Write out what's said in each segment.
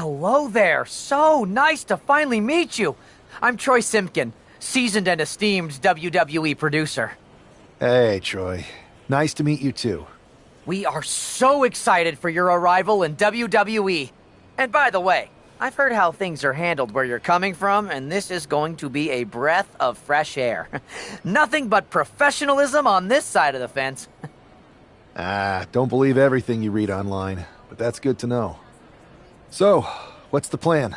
Hello there. So nice to finally meet you. I'm Troy Simpkin, seasoned and esteemed WWE producer. Hey, Troy. Nice to meet you too. We are so excited for your arrival in WWE. And by the way, I've heard how things are handled where you're coming from, and this is going to be a breath of fresh air. Nothing but professionalism on this side of the fence. Don't believe everything you read online, but that's good to know. So, what's the plan?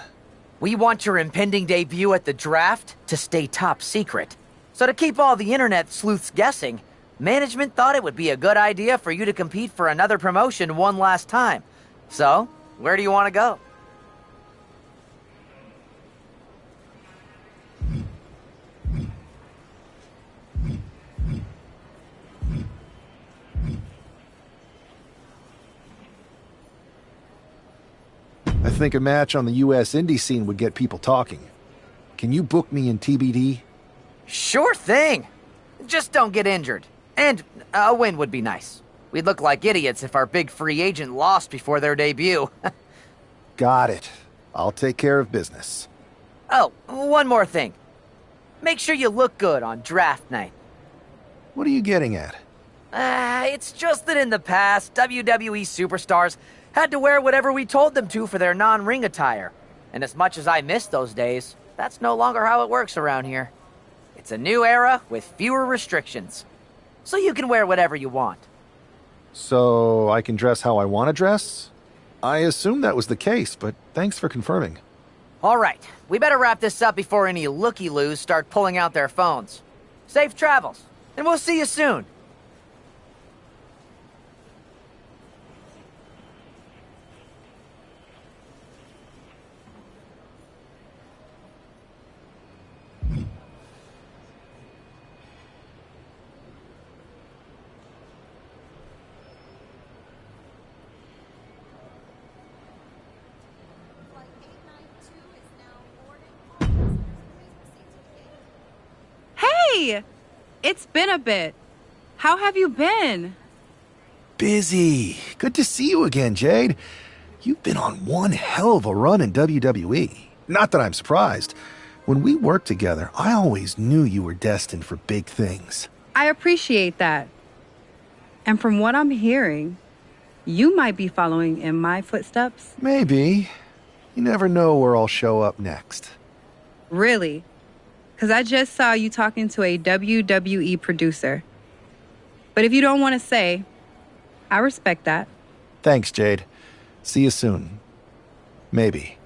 We want your impending debut at the draft to stay top secret. So to keep all the internet sleuths guessing, management thought it would be a good idea for you to compete for another promotion one last time. So, where do you want to go? I think a match on the US indie scene would get people talking. Can you book me in TBD? Sure thing. Just don't get injured. And a win would be nice. We'd look like idiots if our big free agent lost before their debut. Got it. I'll take care of business. Oh, one more thing. Make sure you look good on draft night. What are you getting at? It's just that in the past, WWE superstars had to wear whatever we told them to for their non-ring attire. And as much as I miss those days, that's no longer how it works around here. It's a new era with fewer restrictions. So you can wear whatever you want. So I can dress how I want to dress? I assumed that was the case, but thanks for confirming. All right, we better wrap this up before any looky-loos start pulling out their phones. Safe travels, and we'll see you soon. Hey! It's been a bit. How have you been? Busy. Good to see you again, Jade. You've been on one hell of a run in WWE. Not that I'm surprised. When we worked together, I always knew you were destined for big things. I appreciate that. And from what I'm hearing, you might be following in my footsteps. Maybe. You never know where I'll show up next. Really? Because I just saw you talking to a WWE producer. But if you don't want to say, I respect that. Thanks, Jade. See you soon. Maybe.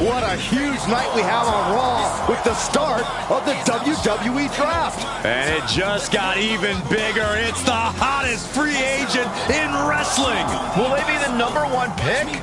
What a huge night we have on Raw with the start of the WWE Draft. And it just got even bigger. It's the hottest free agent in wrestling. Will they be the #1 pick?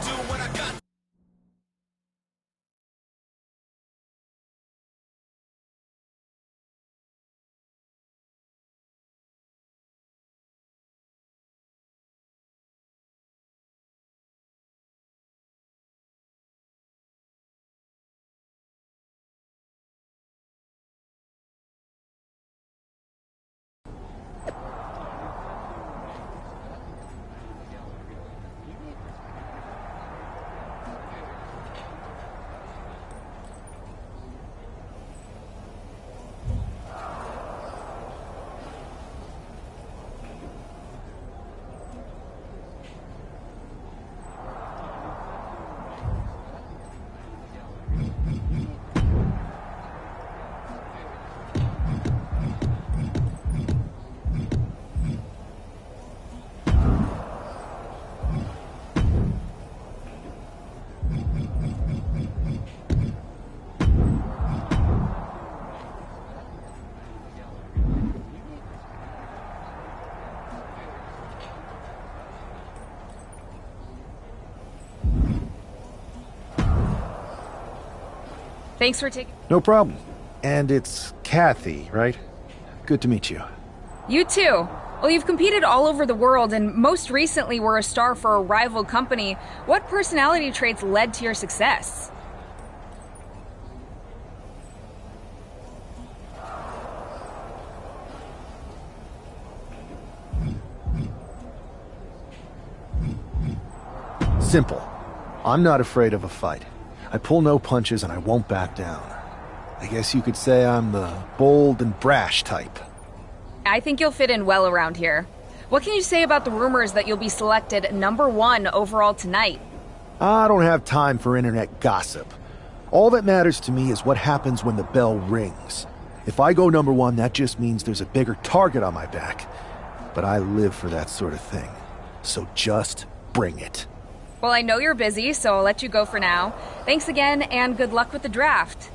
Thanks for taking... No problem. And it's Kathy, right? Good to meet you. You too. Well, you've competed all over the world and most recently were a star for a rival company. What personality traits led to your success? Simple. I'm not afraid of a fight. I pull no punches and I won't back down. I guess you could say I'm the bold and brash type. I think you'll fit in well around here. What can you say about the rumors that you'll be selected #1 overall tonight? I don't have time for internet gossip. All that matters to me is what happens when the bell rings. If I go #1, that just means there's a bigger target on my back. But I live for that sort of thing. So just bring it. Well, I know you're busy, so I'll let you go for now. Thanks again, and good luck with the draft.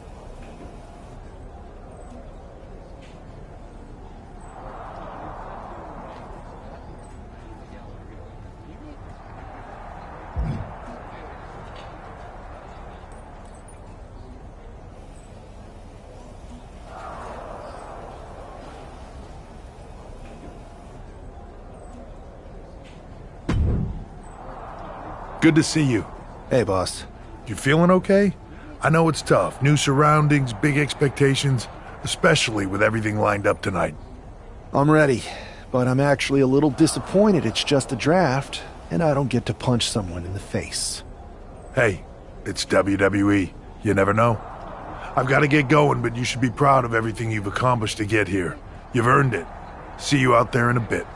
Good to see you. Hey, boss. You feeling okay? I know it's tough. New surroundings, big expectations, especially with everything lined up tonight. I'm ready, but I'm actually a little disappointed it's just a draft, and I don't get to punch someone in the face. Hey, it's WWE. You never know. I've got to get going, but you should be proud of everything you've accomplished to get here. You've earned it. See you out there in a bit.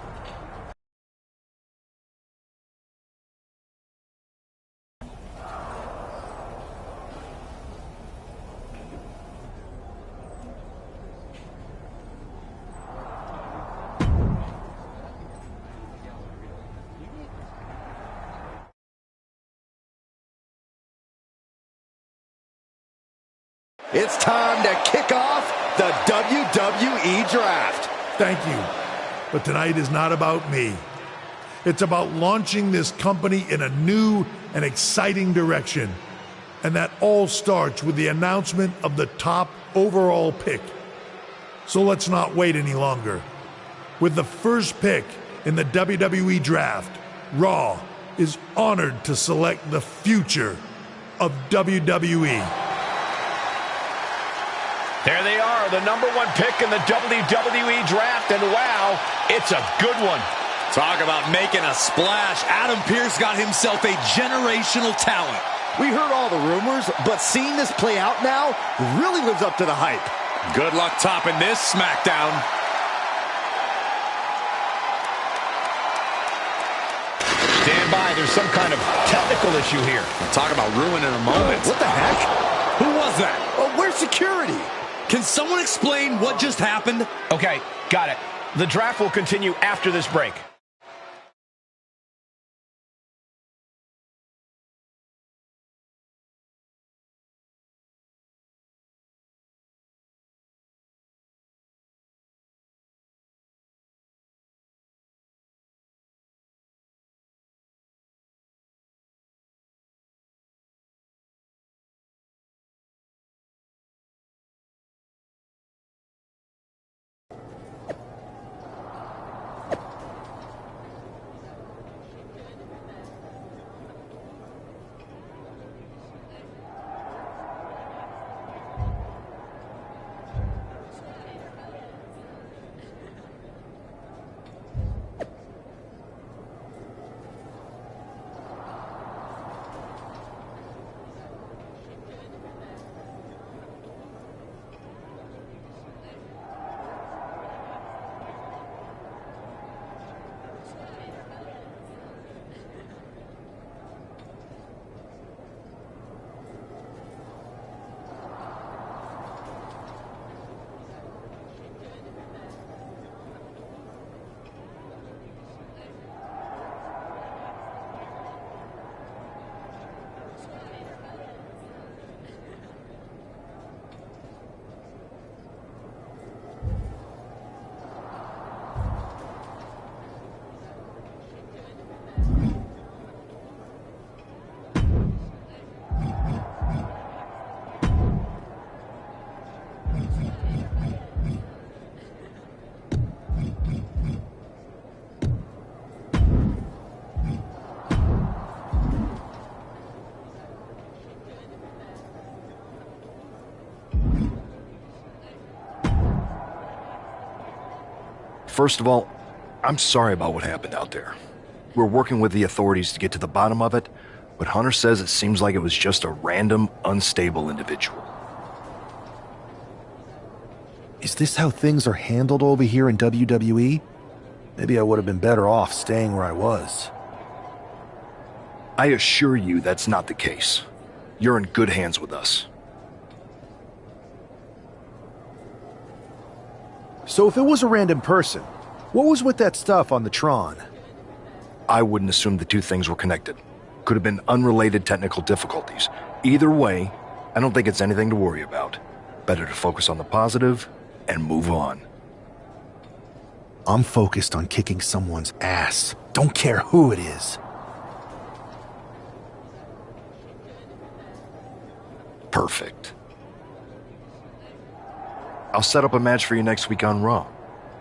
It's time to kick off the WWE Draft. Thank you. But tonight is not about me. It's about launching this company in a new and exciting direction. And that all starts with the announcement of the top overall pick. So let's not wait any longer. With the first pick in the WWE Draft, Raw is honored to select the future of WWE. There they are, the #1 pick in the WWE Draft, and wow, it's a good one. Talk about making a splash. Adam Pearce got himself a generational talent. We heard all the rumors, but seeing this play out now really lives up to the hype. Good luck topping this SmackDown. Stand by, there's some kind of technical issue here. Talk about ruining a moment. What the heck? Who was that? Where's security? Can someone explain what just happened? Okay, got it. The draft will continue after this break. First of all, I'm sorry about what happened out there. We're working with the authorities to get to the bottom of it, but Hunter says it seems like it was just a random, unstable individual. Is this how things are handled over here in WWE? Maybe I would have been better off staying where I was. I assure you that's not the case. You're in good hands with us. So if it was a random person, what was with that stuff on the Tron? I wouldn't assume the two things were connected. Could have been unrelated technical difficulties. Either way, I don't think it's anything to worry about. Better to focus on the positive and move on. I'm focused on kicking someone's ass. Don't care who it is. Perfect. I'll set up a match for you next week on Raw,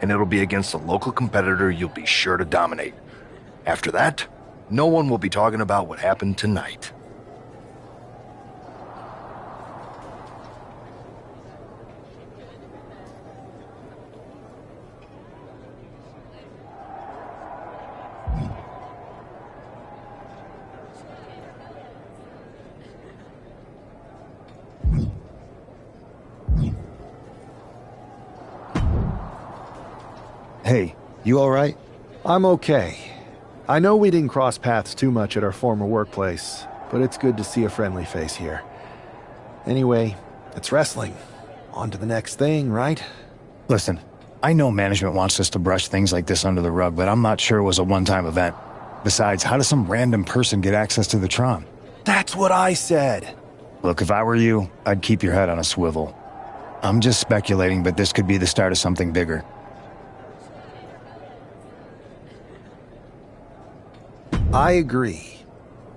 and it'll be against a local competitor you'll be sure to dominate. After that, no one will be talking about what happened tonight. Hey, you all right? I'm okay. I know we didn't cross paths too much at our former workplace, but it's good to see a friendly face here. Anyway, it's wrestling. On to the next thing, right? Listen, I know management wants us to brush things like this under the rug, but I'm not sure it was a one-time event. Besides, how does some random person get access to the Tron? That's what I said. Look, if I were you, I'd keep your head on a swivel. I'm just speculating, but this could be the start of something bigger. I agree.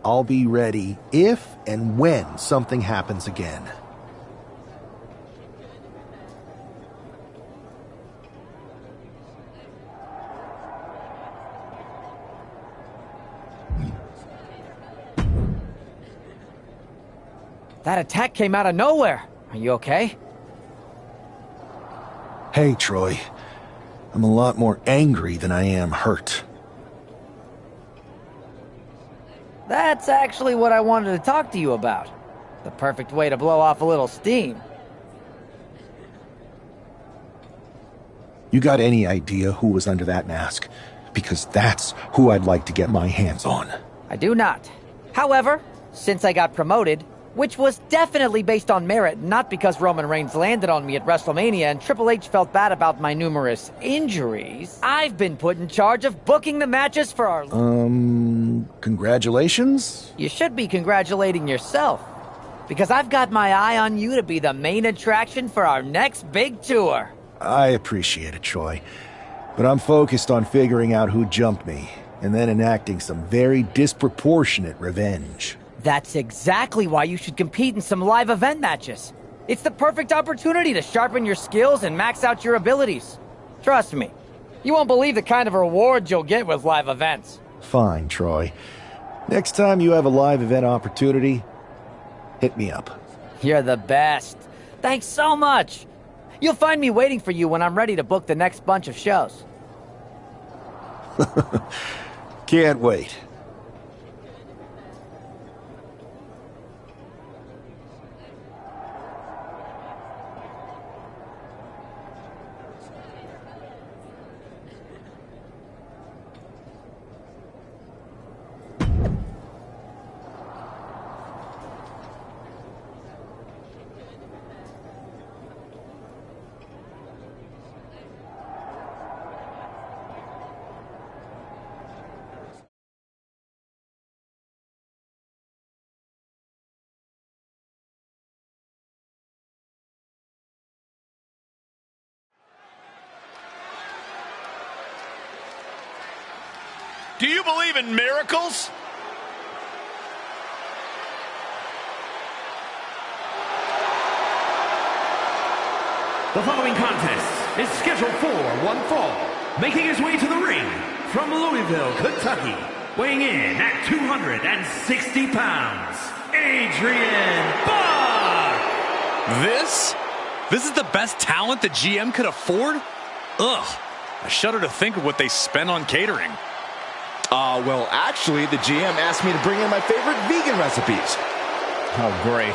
I'll be ready if and when something happens again. That attack came out of nowhere. Are you okay? Hey, Troy. I'm a lot more angry than I am hurt. That's actually what I wanted to talk to you about. The perfect way to blow off a little steam. You got any idea who was under that mask? Because that's who I'd like to get my hands on. I do not. However, since I got promoted, which was definitely based on merit, not because Roman Reigns landed on me at WrestleMania and Triple H felt bad about my numerous injuries, I've been put in charge of booking the matches for our... Congratulations? You should be congratulating yourself, because I've got my eye on you to be the main attraction for our next big tour. I appreciate it, Troy. But I'm focused on figuring out who jumped me, and then enacting some very disproportionate revenge. That's exactly why you should compete in some live event matches. It's the perfect opportunity to sharpen your skills and max out your abilities. Trust me, you won't believe the kind of rewards you'll get with live events. Fine, Troy. Next time you have a live event opportunity, hit me up. You're the best. Thanks so much. You'll find me waiting for you when I'm ready to book the next bunch of shows. Can't wait. Do you believe in miracles? The following contest is scheduled for one fall. Making his way to the ring from Louisville, Kentucky, weighing in at 260 pounds, Adrian Buck! This is the best talent the GM could afford? Ugh. I shudder to think of what they spend on catering. Well, actually, the GM asked me to bring in my favorite vegan recipes. Oh, great.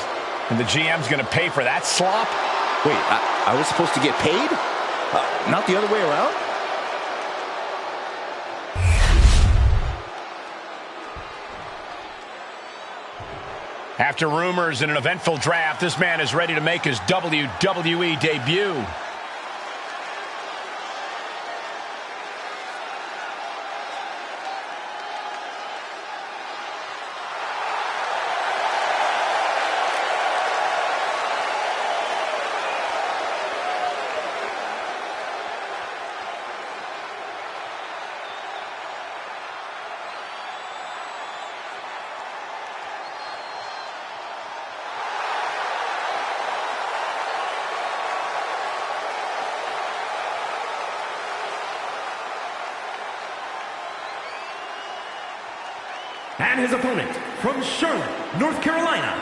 And the GM's going to pay for that slop? Wait, I was supposed to get paid? Not the other way around? After rumors and an eventful draft, this man is ready to make his WWE debut. And his opponent from Charlotte, North Carolina,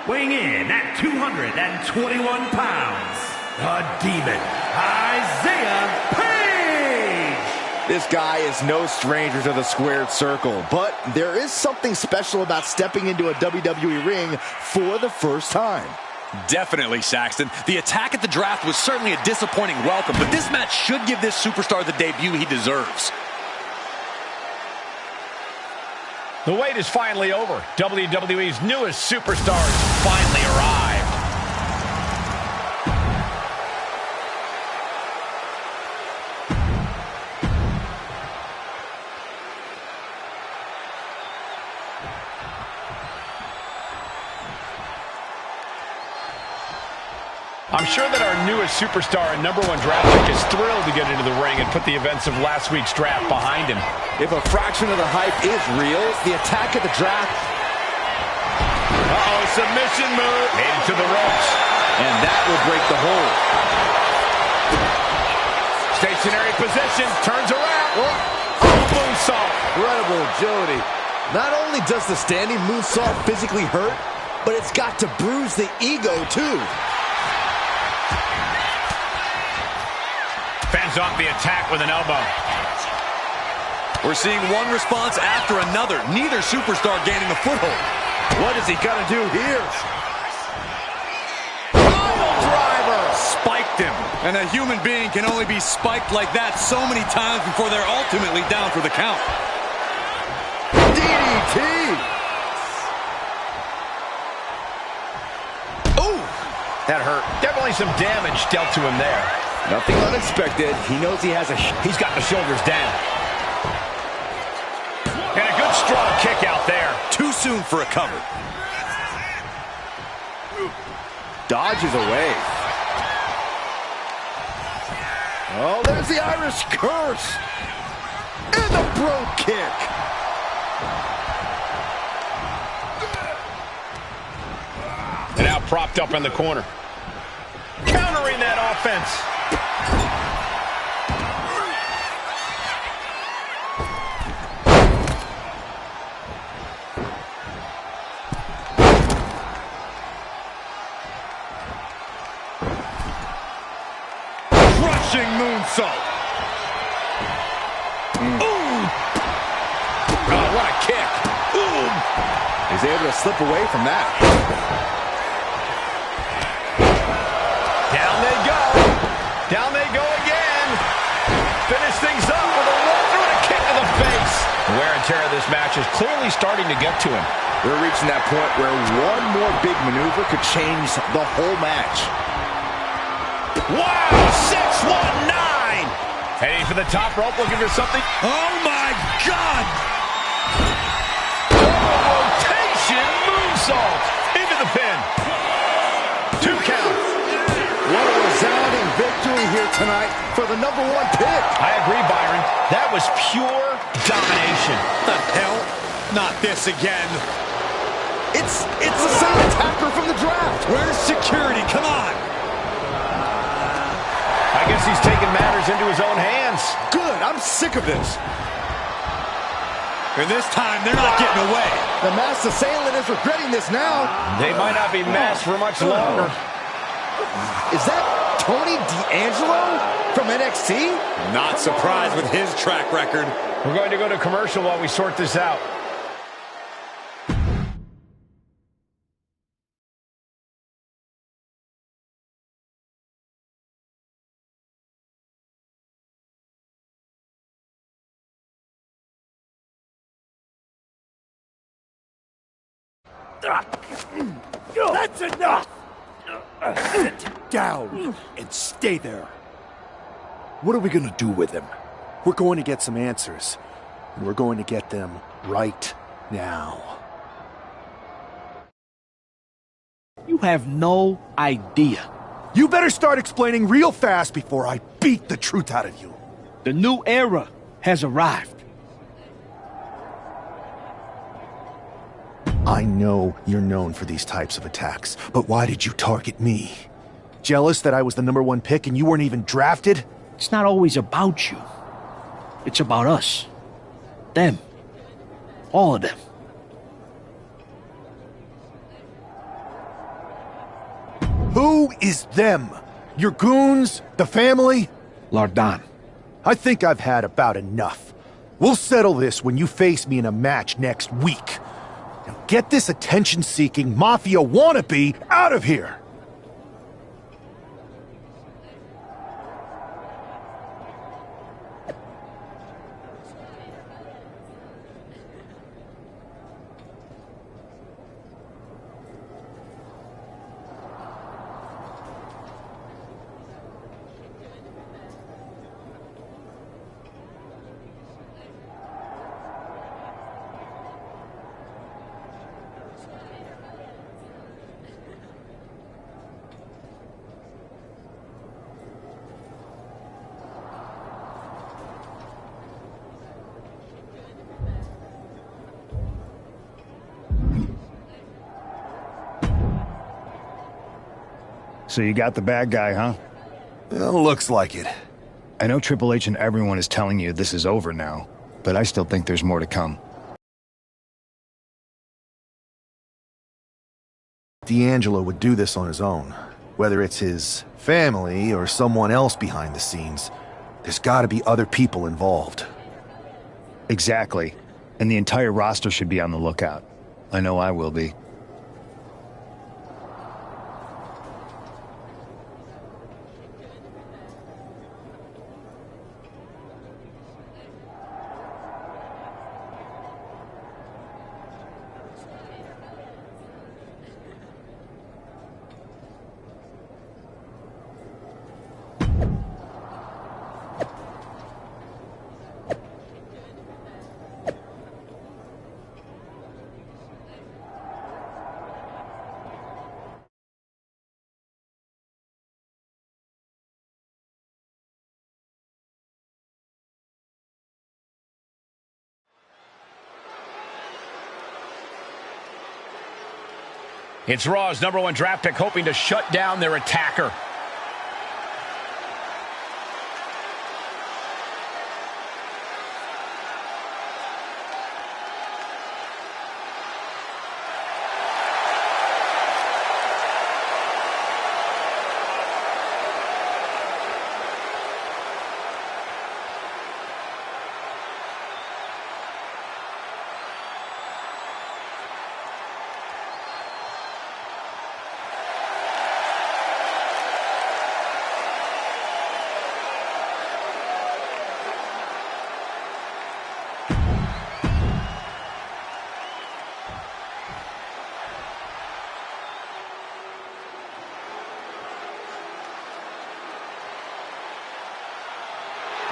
weighing in at 221 pounds, the Demon, Isaiah Page! This guy is no stranger to the squared circle, but there is something special about stepping into a WWE ring for the first time. Definitely, Saxton. The attack at the draft was certainly a disappointing welcome, but this match should give this superstar the debut he deserves. The wait is finally over. WWE's newest superstars finally arrived. I'm sure that our newest superstar and #1 draft pick is thrilled to get into the ring and put the events of last week's draft behind him. If a fraction of the hype is real, the attack at the draft... Uh-oh, submission move. Made it to the ropes. And that will break the hold. Stationary position. Turns around. Oh, moonsault. Incredible agility. Not only does the standing moonsault physically hurt, but it's got to bruise the ego, too. Fends off the attack with an elbow. We're seeing one response after another. Neither superstar gaining a foothold. What is he gonna do here? Pile driver! Spiked him. And a human being can only be spiked like that so many times before they're ultimately down for the count. DDT! Ooh! That hurt. Definitely some damage dealt to him there. Nothing unexpected. He knows he has He's got the shoulders down. And a good strong kick out there. Too soon for a cover. dodges away. Oh, there's the Irish curse. And the brogue kick. And now propped up in the corner. Countering that offense. Crushing moonsault. Ooh. Oh, what a kick. Ooh. He's able to slip away from that. Down they go. Down they go again. Finish things up with a roll through and a kick to the face. The wear and tear of this match is clearly starting to get to him. We're reaching that point where one more big maneuver could change the whole match. Wow, 619. Heading for the top rope, looking for something. Oh, my God. Rotation moonsault into the pin. 2 count. What a resounding victory here tonight for the #1 pick. I agree, Byron. That was pure domination. The hell? Not this again. It's the same attacker from the draft. Where's security? Come on. I guess he's taking matters into his own hands. Good, I'm sick of this. And this time, they're not getting away. The masked assailant is regretting this now. They might not be masked for much longer. Is that Tony D'Angelo from NXT? Not surprised with his track record. We're going to go to commercial while we sort this out. That's enough! Sit down and stay there. What are we gonna do with him? We're going to get some answers, and we're going to get them right now. You have no idea. You better start explaining real fast before I beat the truth out of you. The new era has arrived. I know you're known for these types of attacks, but why did you target me? Jealous that I was the #1 pick and you weren't even drafted? It's not always about you. It's about us. Them. All of them. Who is them? Your goons? The family? Lardan. I think I've had about enough. We'll settle this when you face me in a match next week. Now get this attention-seeking mafia wannabe out of here! So you got the bad guy, huh? Well, looks like it. I know Triple H and everyone is telling you this is over now, but I still think there's more to come. D'Angelo would do this on his own. Whether it's his family or someone else behind the scenes, there's gotta be other people involved. Exactly. And the entire roster should be on the lookout. I know I will be. It's Raw's #1 draft pick hoping to shut down their attacker.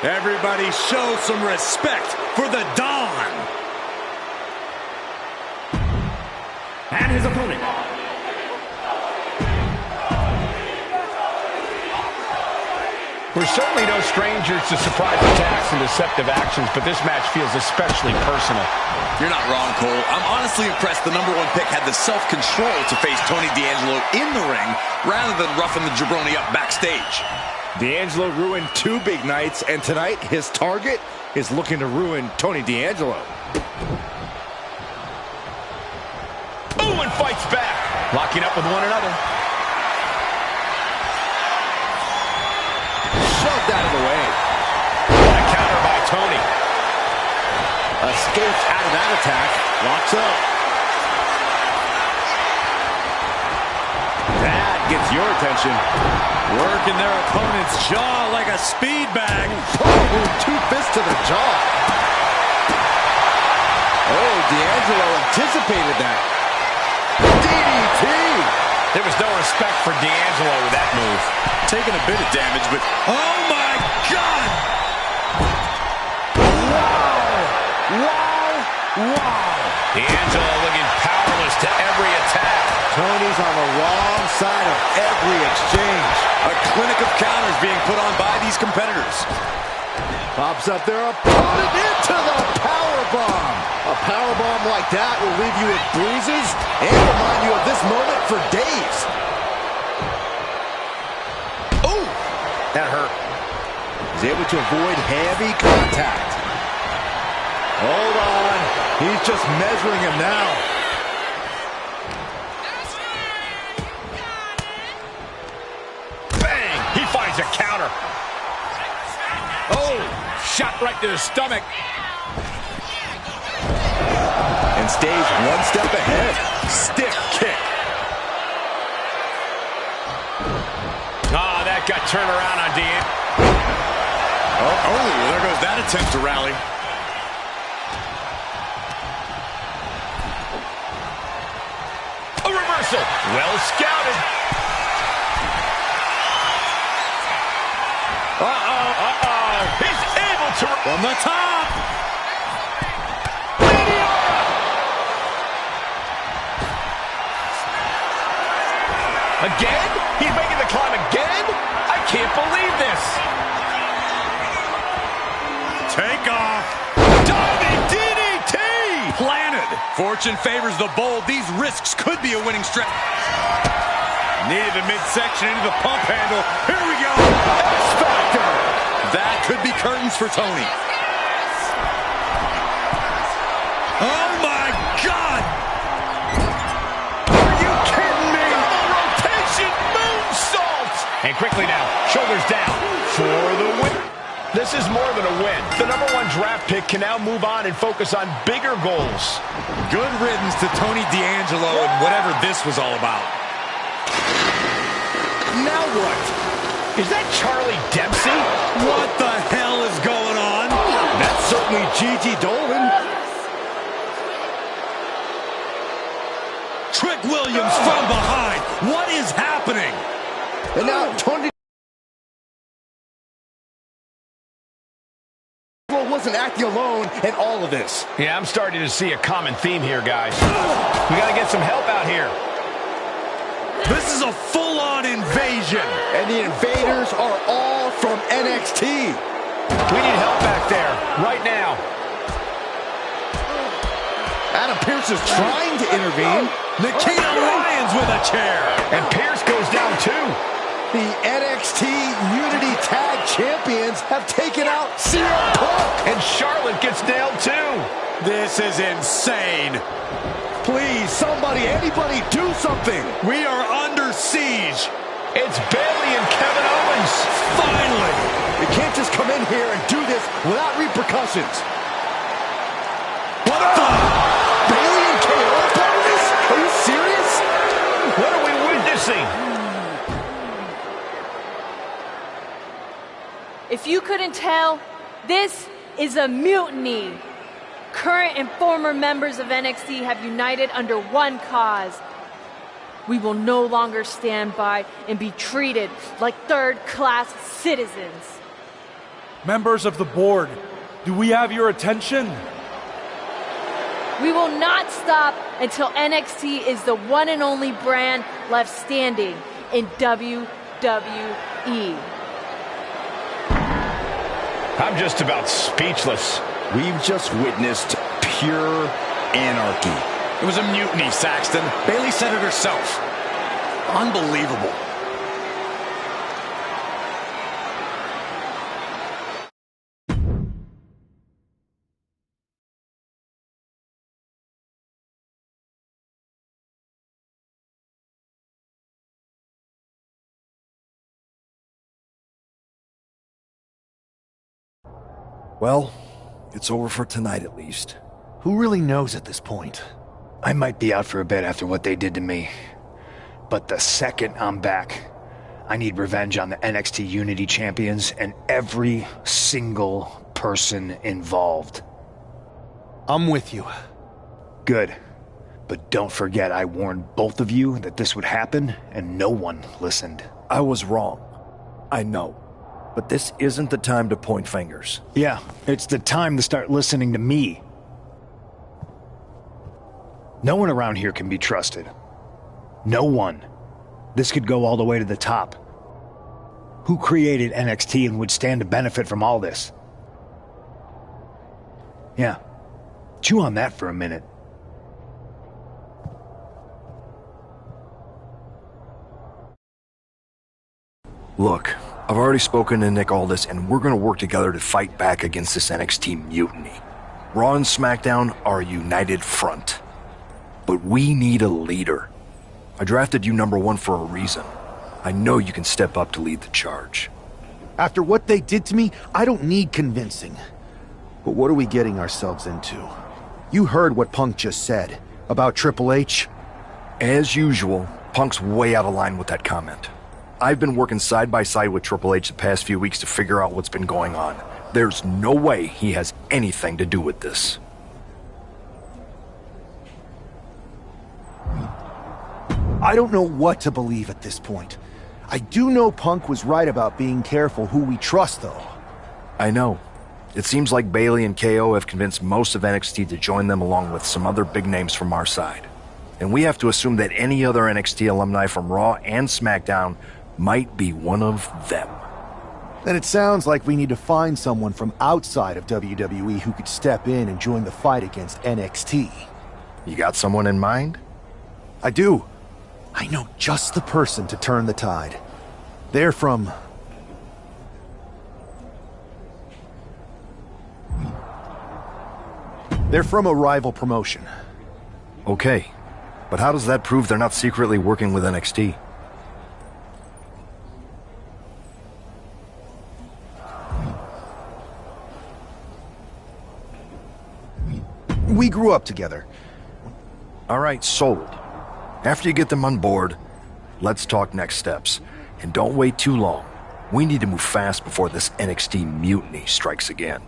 Everybody show some respect for the Don. And his opponent. We're certainly no strangers to surprise attacks and deceptive actions, but this match feels especially personal. You're not wrong, Cole. I'm honestly impressed the #1 pick had the self-control to face Tony D'Angelo in the ring rather than roughing the jabroni up backstage. D'Angelo ruined 2 big nights, and tonight his target is looking to ruin Tony D'Angelo. Ooh, and fights back. Locking up with one another. Escapes out of that attack. Locks up. That gets your attention. Working their opponent's jaw like a speed bag. Oh, 2 fists to the jaw. Oh, D'Angelo anticipated that. DDT. There was no respect for D'Angelo with that move. Taking a bit of damage, but oh my God! Wow. D'Angelo looking powerless to every attack. Tony's on the wrong side of every exchange. A clinic of counters being put on by these competitors. Pops up their opponent into the powerbomb. A powerbomb like that will leave you with bruises and remind you of this moment for days. Oh, that hurt. He's able to avoid heavy contact. Hold on. He's just measuring him now. Bang! He finds a counter. Oh, shot right to the stomach. And stays one step ahead. Stiff kick. Ah, that got turned around on D'Angelo. Oh, there goes that attempt to rally. A reversal. Well scouted. He's able to... From the top. Again? He's making the climb again? I can't believe this. Take off. Diving DDT! Planted. Fortune favors the bold. These risks could be a winning stretch. Needed the midsection into the pump handle. Here we go. X-Factor. That could be curtains for Tony. Oh my God! Are you kidding me? Double rotation moonsault! And quickly now, shoulders down for the win. This is more than a win. The #1 draft pick can now move on and focus on bigger goals. Good riddance to Tony D'Angelo and whatever this was all about. Now what? Is that Charlie Dempsey? What the hell is going on? That's certainly Gigi Dolan. Trick Williams from behind. What is happening? And now Tony wasn't acting alone in all of this. Yeah, I'm starting to see a common theme here, guys. We got to get some help out here. This is a full-on invasion. And the invaders are all from NXT. We need help back there, right now. Adam Pearce is trying to intervene. Nikita Lyons with a chair. And Pearce goes down too. The NXT Unity Tag Champions have taken out CM Punk. And Charlotte gets nailed too. This is insane. Please, somebody, anybody, do something. We are under siege. It's Bayley and Kevin Owens. Finally. You can't just come in here and do this without repercussions. What the? Bayley and KO part of this? Are you serious? What are we witnessing? If you couldn't tell, this is a mutiny. Current and former members of NXT have united under one cause. We will no longer stand by and be treated like third-class citizens. Members of the board, do we have your attention? We will not stop until NXT is the one and only brand left standing in WWE. I'm just about speechless. We've just witnessed pure anarchy. It was a mutiny, Saxton. Bayley said it herself. Unbelievable. Well, It's over for tonight at least. Who really knows at this point? I might be out for a bit after what they did to me. But the second I'm back, I need revenge on the NXT Unity Champions and every single person involved. I'm with you. Good. But don't forget I warned both of you that this would happen, and no one listened. I was wrong. I know. But this isn't the time to point fingers. Yeah, it's the time to start listening to me. No one around here can be trusted. No one. This could go all the way to the top. Who created NXT and would stand to benefit from all this? Yeah. Chew on that for a minute. Look, I've already spoken to Nick Aldis, and we're gonna work together to fight back against this NXT mutiny. Raw and SmackDown are a united front. But we need a leader. I drafted you #1 for a reason. I know you can step up to lead the charge. After what they did to me, I don't need convincing. But what are we getting ourselves into? You heard what Punk just said about Triple H. As usual, Punk's way out of line with that comment. I've been working side by side with Triple H the past few weeks to figure out what's been going on. There's no way he has anything to do with this. I don't know what to believe at this point. I do know Punk was right about being careful who we trust, though. I know. It seems like Bayley and KO have convinced most of NXT to join them along with some other big names from our side. And we have to assume that any other NXT alumni from Raw and SmackDown might be one of them. Then it sounds like we need to find someone from outside of WWE who could step in and join the fight against NXT. You got someone in mind? I do. I know just the person to turn the tide. They're from... They're from a rival promotion. Okay, but how does that prove they're not secretly working with NXT? We grew up together. All right, sold. After you get them on board, let's talk next steps. And don't wait too long. We need to move fast before this NXT mutiny strikes again.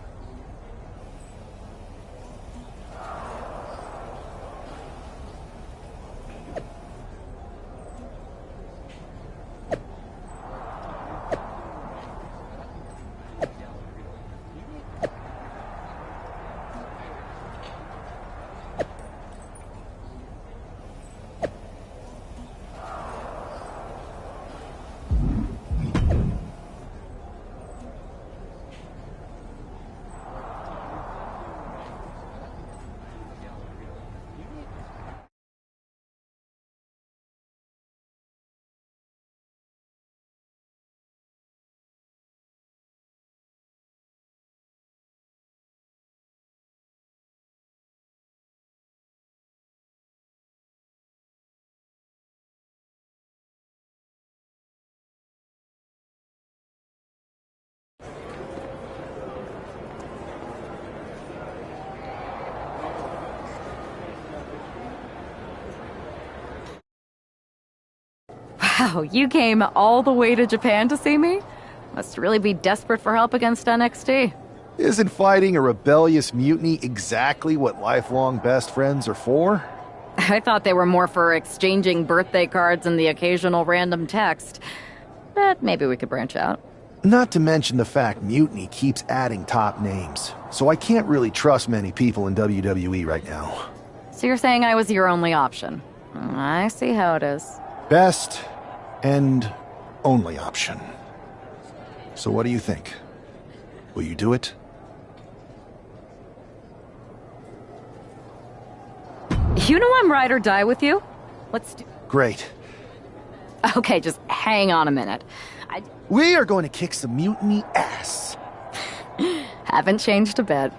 Wow, you came all the way to Japan to see me? Must really be desperate for help against NXT. Isn't fighting a rebellious mutiny exactly what lifelong best friends are for? I thought they were more for exchanging birthday cards and the occasional random text. But maybe we could branch out. Not to mention the fact Mutiny keeps adding top names, so I can't really trust many people in WWE right now. So you're saying I was your only option? I see how it is. Best and only option. So what do you think? Will you do it? You know I'm ride or die with you. Let's do... Great. Okay, just hang on a minute. We are going to kick some mutiny ass. Haven't changed a bit.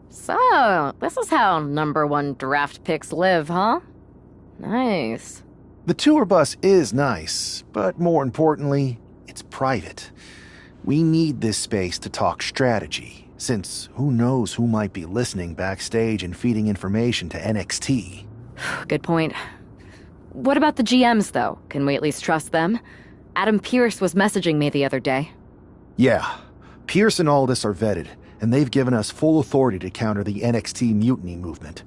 So, this is how #1 draft picks live, huh? Nice. The tour bus is nice, but more importantly, it's private. We need this space to talk strategy, since who knows who might be listening backstage and feeding information to NXT. Good point. What about the GMs, though? Can we at least trust them? Adam Pearce was messaging me the other day. Yeah, Pierce and Aldis are vetted, and they've given us full authority to counter the NXT mutiny movement.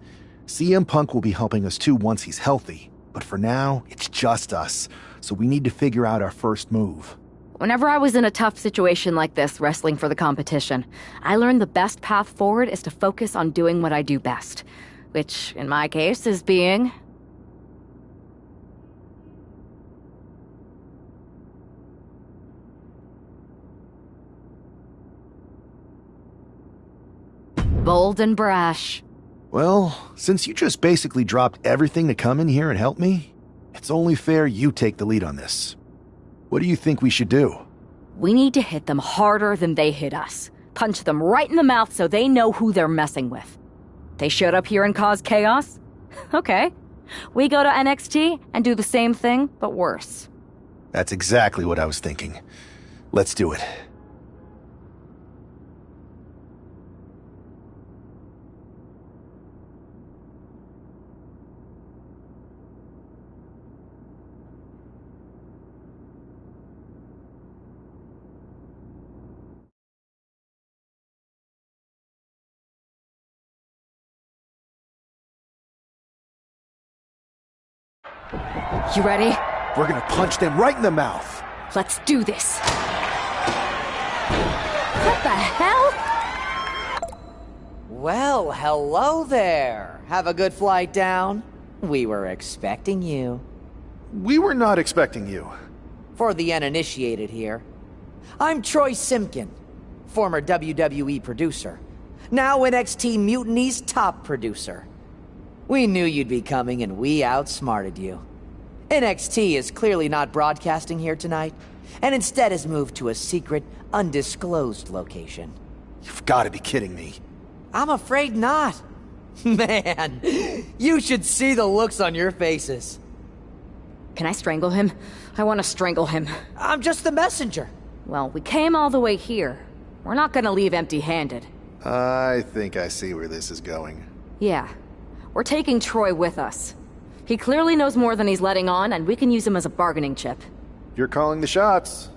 CM Punk will be helping us too once he's healthy, but for now, it's just us, so we need to figure out our first move. Whenever I was in a tough situation like this, wrestling for the competition, I learned the best path forward is to focus on doing what I do best, which, in my case, is being... bold and brash. Well, since you just basically dropped everything to come in here and help me, it's only fair you take the lead on this. What do you think we should do? We need to hit them harder than they hit us. Punch them right in the mouth so they know who they're messing with. They showed up here and caused chaos? Okay. We go to NXT and do the same thing, but worse. That's exactly what I was thinking. Let's do it. You ready? We're gonna punch them right in the mouth. Let's do this. What the hell? Well, hello there. Have a good flight down. We were expecting you. We were not expecting you. For the uninitiated here, I'm Troy Simkin, former WWE producer, now NXT Mutiny's top producer. We knew you'd be coming and we outsmarted you. NXT is clearly not broadcasting here tonight, and instead has moved to a secret, undisclosed location. You've got to be kidding me. I'm afraid not. Man, you should see the looks on your faces. Can I strangle him? I want to strangle him. I'm just the messenger. Well, we came all the way here. We're not gonna leave empty-handed. I think I see where this is going. Yeah. We're taking Troy with us. He clearly knows more than he's letting on, and we can use him as a bargaining chip. You're calling the shots.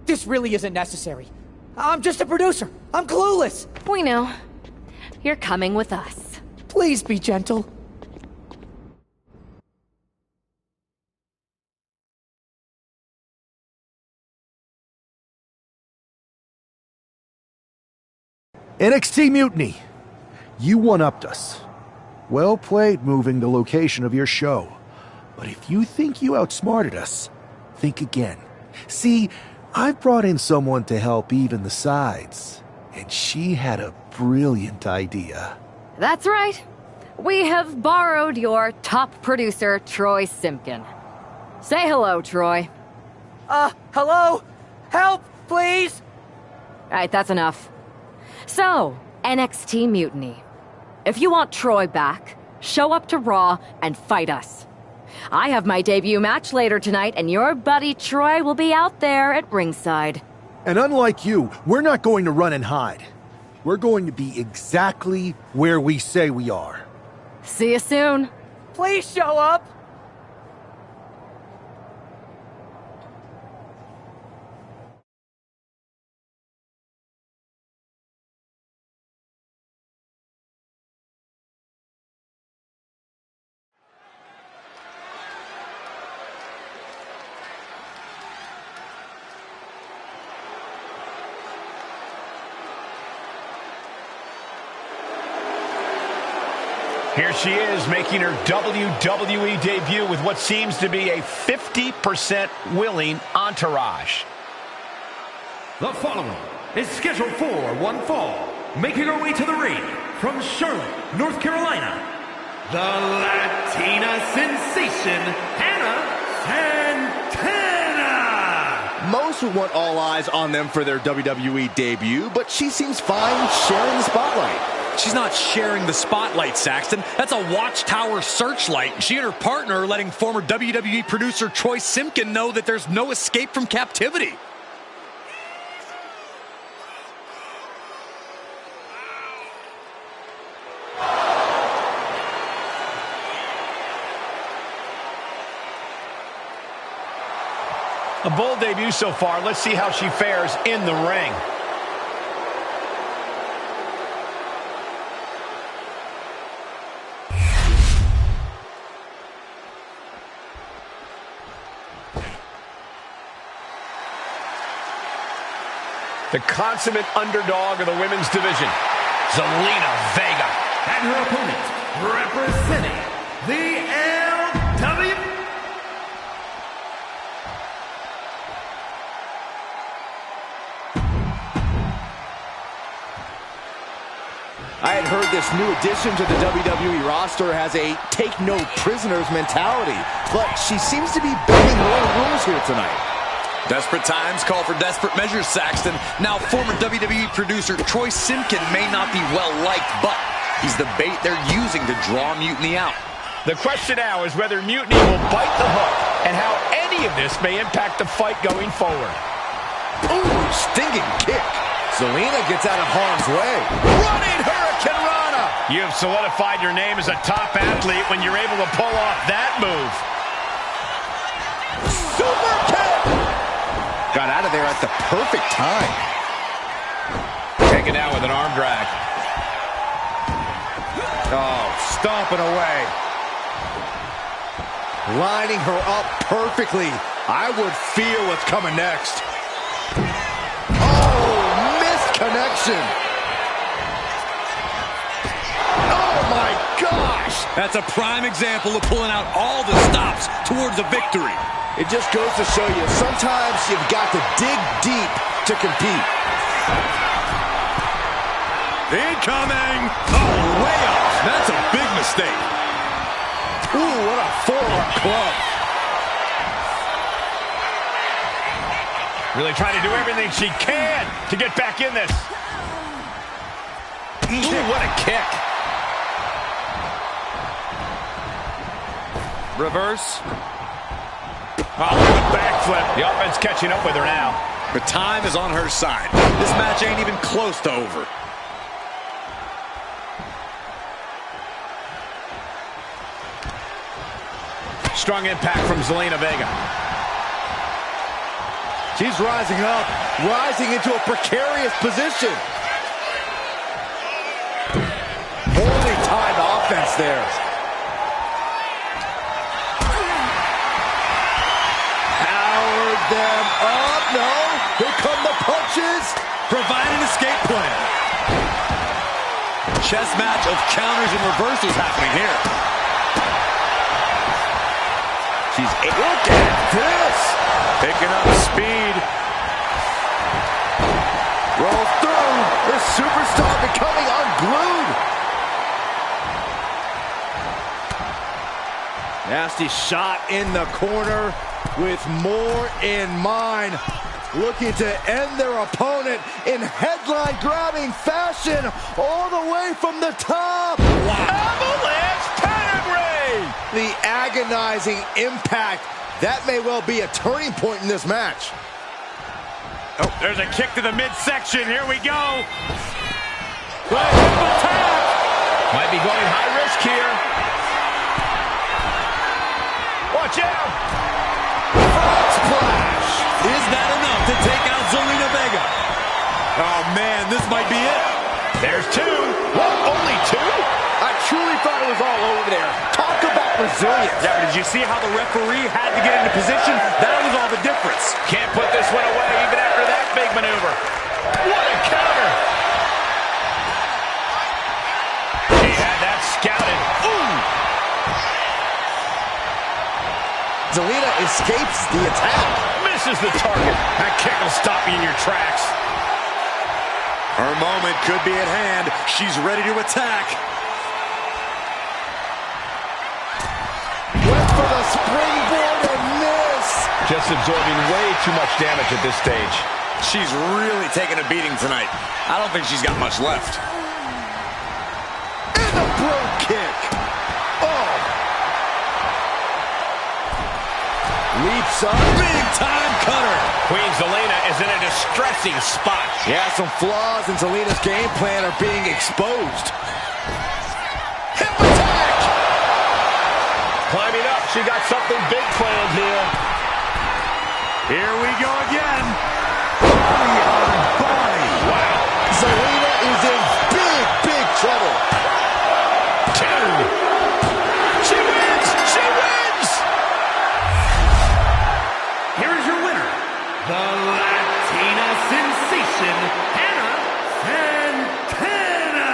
This really isn't necessary. I'm just a producer. I'm clueless. We know. You're coming with us. Please be gentle. NXT Mutiny. You one-upped us. Well played moving the location of your show. But if you think you outsmarted us, think again. See, I've brought in someone to help even the sides, and she had a brilliant idea. That's right. We have borrowed your top producer, Troy Simkin. Say hello, Troy. Hello? Help, please? Alright, that's enough. So, NXT Mutiny. If you want Troy back, show up to Raw and fight us. I have my debut match later tonight, and your buddy Troy will be out there at ringside. And unlike you, we're not going to run and hide. We're going to be exactly where we say we are. See you soon. Please show up. Here she is, making her WWE debut with what seems to be a 50% willing entourage. The following is scheduled for one fall, making her way to the ring from Charlotte, North Carolina, the Latina sensation, Hannah Santana! Most would want all eyes on them for their WWE debut, but she seems fine sharing the spotlight. She's not sharing the spotlight, Saxton. That's a watchtower searchlight. She and her partner are letting former WWE producer Troy Simpkin know that there's no escape from captivity. A bold debut so far. Let's see how she fares in the ring. The consummate underdog of the women's division, Zelina Vega. And her opponent, representing the LW. I had heard this new addition to the WWE roster has a take-no-prisoners mentality, but she seems to be bending more rules here tonight. Desperate times call for desperate measures, Saxton. Now, former WWE producer Troy Simpkin may not be well-liked, but he's the bait they're using to draw Mutiny out. The question now is whether Mutiny will bite the hook and how any of this may impact the fight going forward. Ooh, stinging kick. Zelina gets out of harm's way. Running Hurricane Rana. You have solidified your name as a top athlete when you're able to pull off that move. Super kick. Got out of there at the perfect time. Taken down with an arm drag. Oh, stomping away. Lining her up perfectly. I would feel what's coming next. Connection. Oh my gosh! That's a prime example of pulling out all the stops towards a victory. It just goes to show you, sometimes you've got to dig deep to compete. Incoming! Oh, way off. That's a big mistake. Ooh, what a forearm club. Really trying to do everything she can to get back in this. Ooh, what a kick. Reverse. Oh, look at the backflip. The offense catching up with her now. The time is on her side. This match ain't even close to over. Strong impact from Zelina Vega. She's rising up, rising into a precarious position. Holy timed offense there. Powered them up. No, here come the punches. Provide an escape plan. Chess match of counters and reversals happening here. Look at this. Picking up speed. Rolls through. This superstar becoming unglued. Nasty shot in the corner with more in mind. Looking to end their opponent in headline-grabbing fashion all the way from the top. Wow. Avalanche pedigree. The agonizing impact. That may well be a turning point in this match. Oh, there's a kick to the midsection. Here we go. Good attack. Might be going high risk here. Watch out. Frog splash. Is that enough to take out Zelina Vega? Oh, man, this might be it. There's two. What, only two? I truly thought it was all over there. Talk about resilience. Yeah, but did you see how the referee had to get into position? That was all the difference. Can't put this one away even after that big maneuver. What a counter. He had that scouted. Ooh. Zelina escapes the attack. Misses the target. That kick will stop you in your tracks. Her moment could be at hand. She's ready to attack. Went for the springboard and missed. Just absorbing way too much damage at this stage. She's really taking a beating tonight. I don't think she's got much left. a brogue kick. Oh. Leaps up. Big time cutter. Queen Zelina is in a distressing spot. Yeah, some flaws in Zelina's game plan are being exposed. Hip attack. Climbing up, she got something big planned here. Here we go again. Body on body. Wow. Zelina is in big trouble. 2. She wins! She wins! Here is your winner, the Latina sensation, Hannah Santana.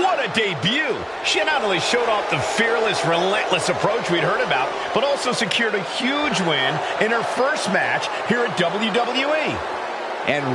What a debut! She not only showed off the fearless, relentless approach we'd heard about, but also secured a huge win in her first match here at WWE. And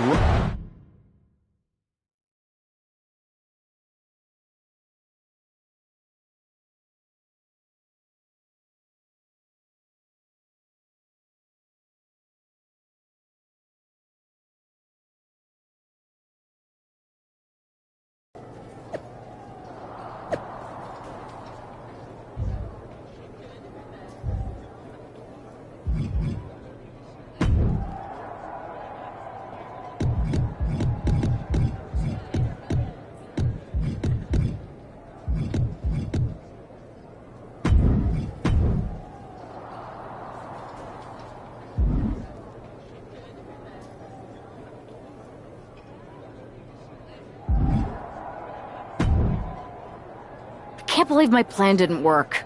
I can't believe my plan didn't work.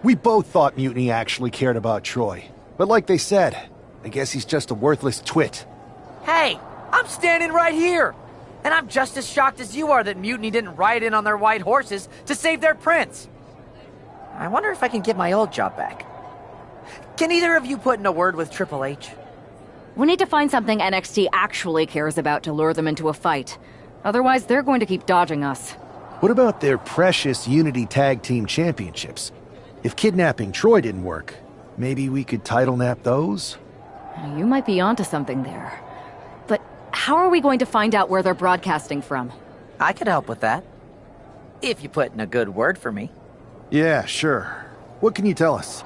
We both thought Mutiny actually cared about Troy. But like they said, I guess he's just a worthless twit. Hey, I'm standing right here. And I'm just as shocked as you are that Mutiny didn't ride in on their white horses to save their prince. I wonder if I can get my old job back. Can either of you put in a word with Triple H? We need to find something NXT actually cares about to lure them into a fight. Otherwise, they're going to keep dodging us. What about their precious Unity Tag Team Championships? If kidnapping Troy didn't work, maybe we could title nap those? You might be onto something there. But how are we going to find out where they're broadcasting from? I could help with that. If you put in a good word for me. Yeah, sure. What can you tell us?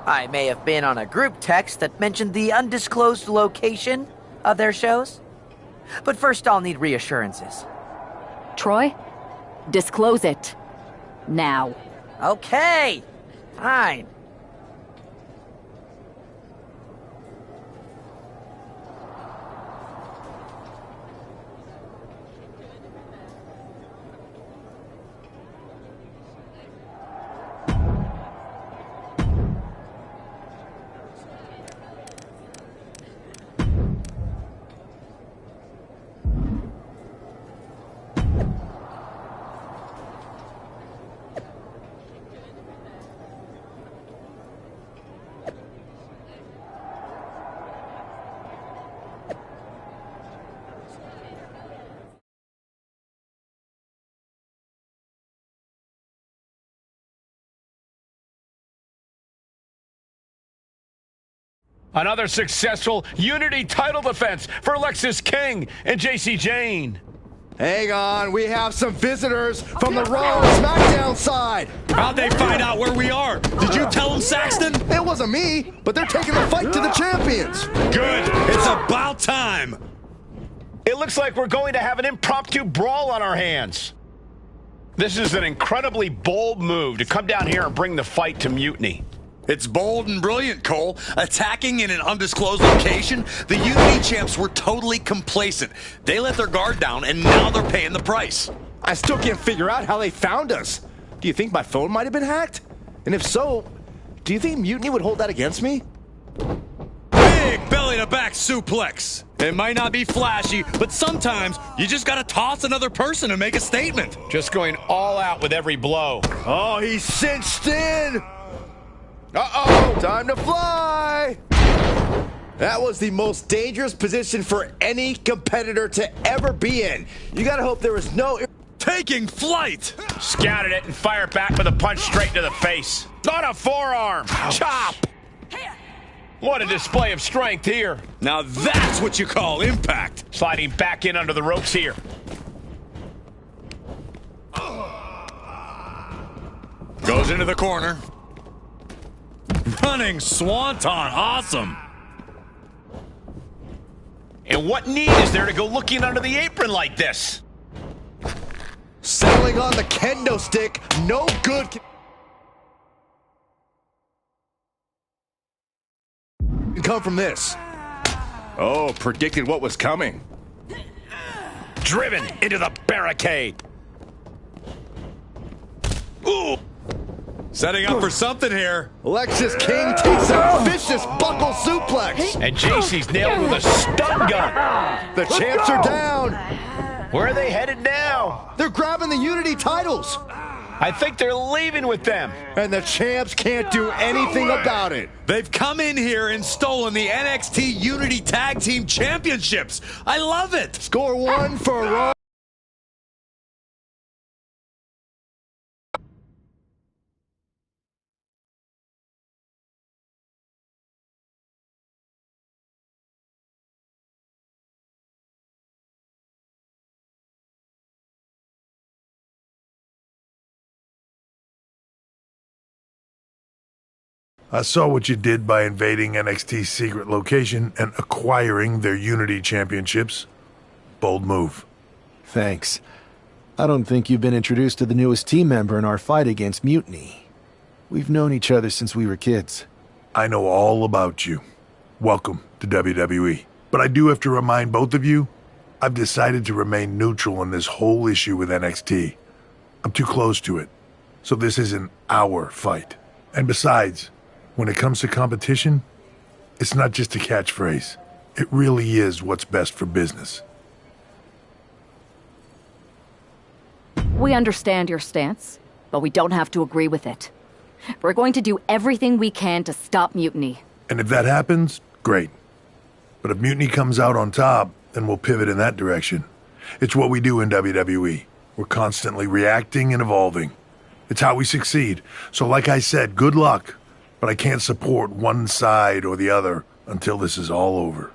I may have been on a group text that mentioned the undisclosed location of their shows. But first I'll need reassurances. Troy? Disclose it. Now. Okay. Fine. Another successful Unity title defense for Lexis King and JC Jane. hang on, we have some visitors from the Raw and SmackDown side. How'd they find out where we are? Did you tell them, Saxton? It wasn't me, but they're taking the fight to the champions. Good. It's about time. It looks like we're going to have an impromptu brawl on our hands. This is an incredibly bold move to come down here and bring the fight to Mutiny. It's bold and brilliant, Cole. Attacking in an undisclosed location, the Unity champs were totally complacent. They let their guard down, and now they're paying the price. I still can't figure out how they found us. Do you think my phone might have been hacked? And if so, do you think Mutiny would hold that against me? Big belly-to-back suplex. It might not be flashy, but sometimes you just gotta toss another person and make a statement. Just going all out with every blow. Oh, he's cinched in. Uh-oh, time to fly! That was the most dangerous position for any competitor to ever be in. You gotta hope there was no... Taking flight! Scouted it and fired back with a punch straight to the face. On a forearm! Ouch. Chop! What a display of strength here. Now that's what you call impact. Sliding back in under the ropes here. into the corner. Running swanton, awesome. And what need is there to go looking under the apron like this? Settling on the kendo stick, no good. Can come from this. Oh, predicted what was coming. Driven into the barricade. Ooh. Setting up for something here. Lexus King takes a vicious buckle suplex. And JC's nailed with a stun gun. The champs are down. Where are they headed now? They're grabbing the Unity titles. I think they're leaving with them. And the champs can't do anything about it. They've come in here and stolen the NXT Unity Tag Team Championships. I love it. Score one for Raw. I saw what you did by invading NXT's secret location and acquiring their Unity championships. Bold move. Thanks. I don't think you've been introduced to the newest team member in our fight against Mutiny. We've known each other since we were kids. I know all about you. Welcome to WWE. But I do have to remind both of you, I've decided to remain neutral in this whole issue with NXT. I'm too close to it, so this isn't our fight. And besides, when it comes to competition, it's not just a catchphrase. It really is what's best for business. We understand your stance, but we don't have to agree with it. We're going to do everything we can to stop Mutiny. And if that happens, great. But if Mutiny comes out on top, then we'll pivot in that direction. It's what we do in WWE. We're constantly reacting and evolving. It's how we succeed. So like I said, good luck. But I can't support one side or the other until this is all over.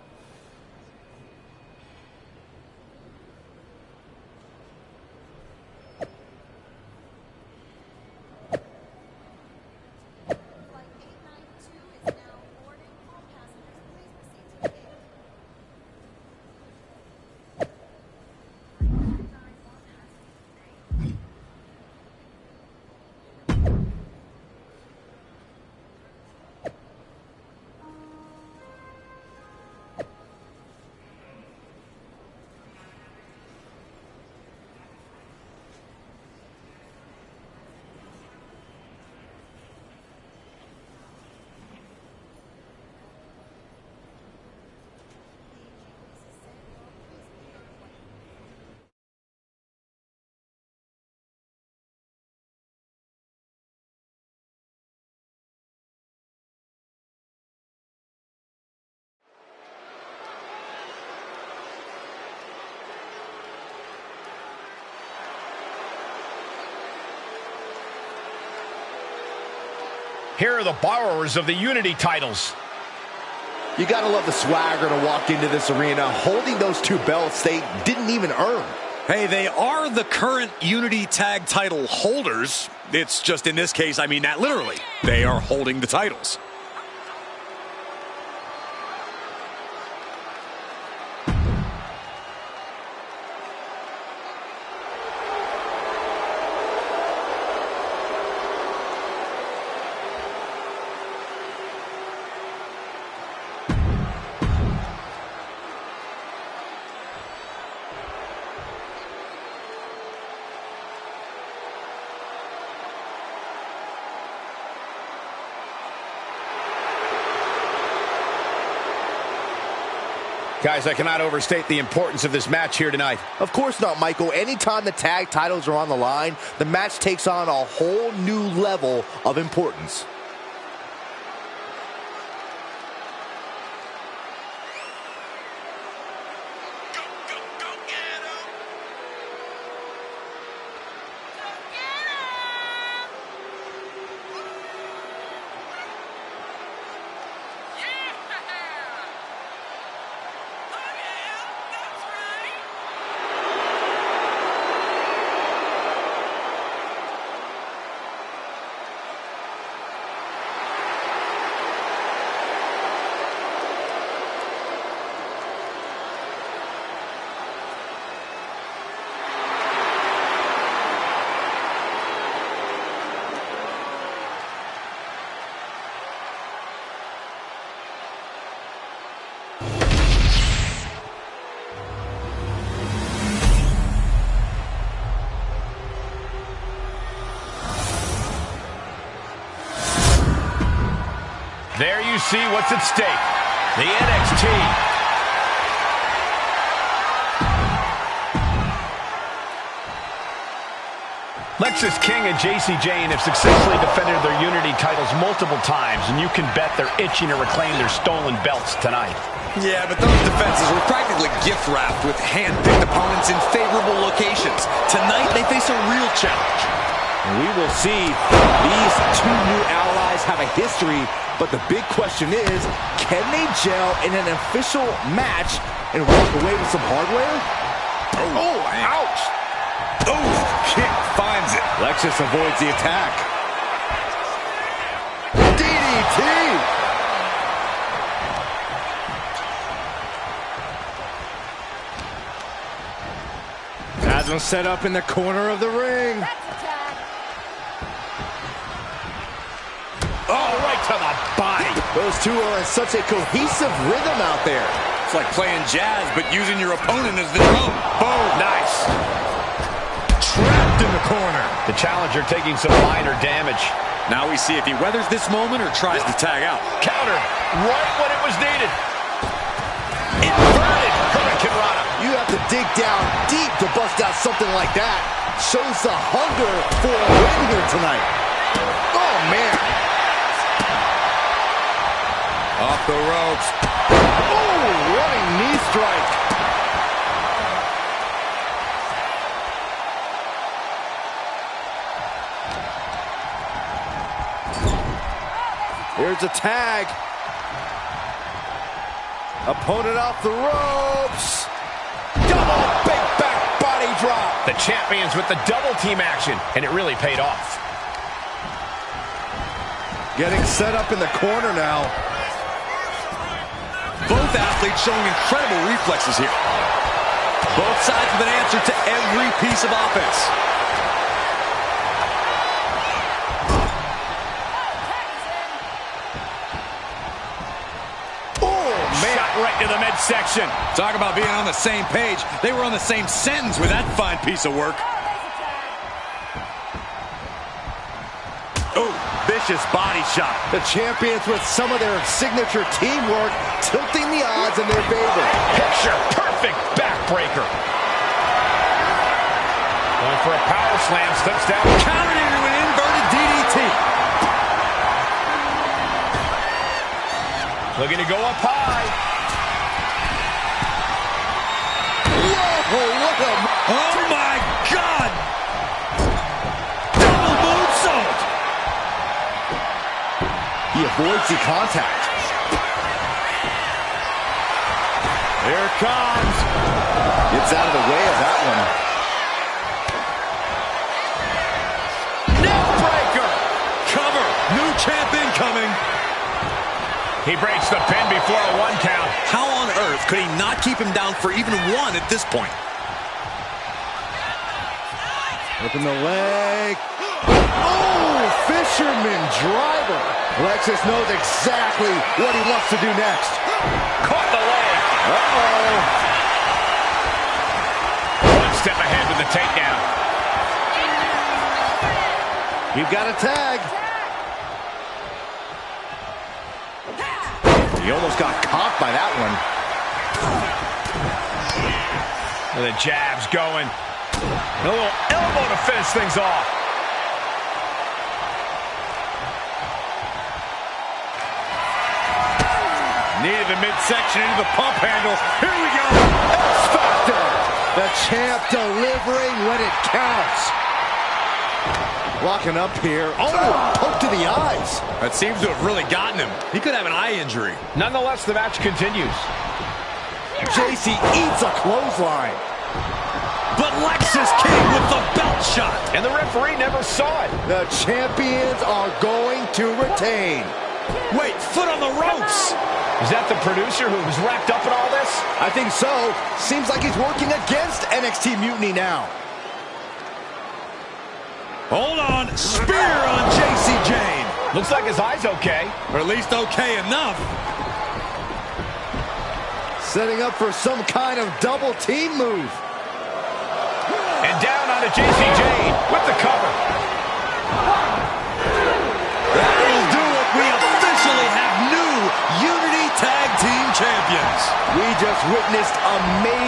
Here are the borrowers of the Unity titles. You gotta love the swagger to walk into this arena holding those two belts they didn't even earn. Hey, they are the current Unity Tag title holders. It's just in this case, I mean that literally. They are holding the titles. Guys, I cannot overstate the importance of this match here tonight. Of course not, Michael. Anytime the tag titles are on the line, the match takes on a whole new level of importance. you see what's at stake. The NXT. Lexis King and Jacy Jayne have successfully defended their Unity titles multiple times, and you can bet they're itching to reclaim their stolen belts tonight. Yeah, but those defenses were practically gift-wrapped with hand-picked opponents in favorable locations. Tonight, they face a real challenge. And we will see these two new allies have a history, but the big question is, can they gel in an official match and walk away with some hardware? Oh, ouch! Oh, kick finds it. Lexis avoids the attack. DDT! Has him set up in the corner of the ring. Oh, right to the body. Those two are in such a cohesive rhythm out there. It's like playing jazz, but using your opponent as the drum. Boom. Nice. Trapped in the corner. The challenger taking some minor damage. Now we see if he weathers this moment or tries to tag out. Counter right when it was needed. Inverted Hurricane Rana. You have to dig down deep to bust out something like that. Shows the hunger for a win here tonight. Oh, man. Off the ropes. Oh, running knee strike. Here's a tag. Opponent off the ropes. Double big back body drop. The champions with the double team action, and it really paid off. Getting set up in the corner now. Both athletes showing incredible reflexes here. Both sides with an answer to every piece of offense. Right to the midsection. Talk about being on the same page. They were on the same sentence with that fine piece of work. Oh, vicious body shot. The champions with some of their signature teamwork tilting the odds in their favor. Picture perfect backbreaker. Going for a power slam, steps down. Countered into an inverted DDT. Looking to go up high. Oh my God! Double moonsault! He avoids the contact. Here it comes. Gets out of the way of that one. Neck breaker! Cover! New champ incoming! He breaks the pin before a 1 count. How on earth could he not keep him down for even 1 at this point? Open the leg. Oh, fisherman driver. Lexis knows exactly what he wants to do next. Caught the leg. Uh-oh. One step ahead with the takedown. You've got a tag. He almost got caught by that one. And the jab's going. A little elbow to finish things off. Needed the midsection into the pump handle. Here we go. X-Factor. The champ delivering when it counts. Locking up here. Oh, poke to the eyes. That seems to have really gotten him. He could have an eye injury. Nonetheless, the match continues. Jacy eats a clothesline. But Lexis King with the belt shot. And the referee never saw it. The champions are going to retain. Wait, foot on the ropes. Is that the producer who was wrapped up in all this? I think so. Seems like he's working against NXT Mutiny now. Hold on. Spear on Jacy Jayne. Looks like his eye's okay. Or at least okay enough. Setting up for some kind of double team move. And down onto Jacy Jayne with the cover. That'll do it. We officially have new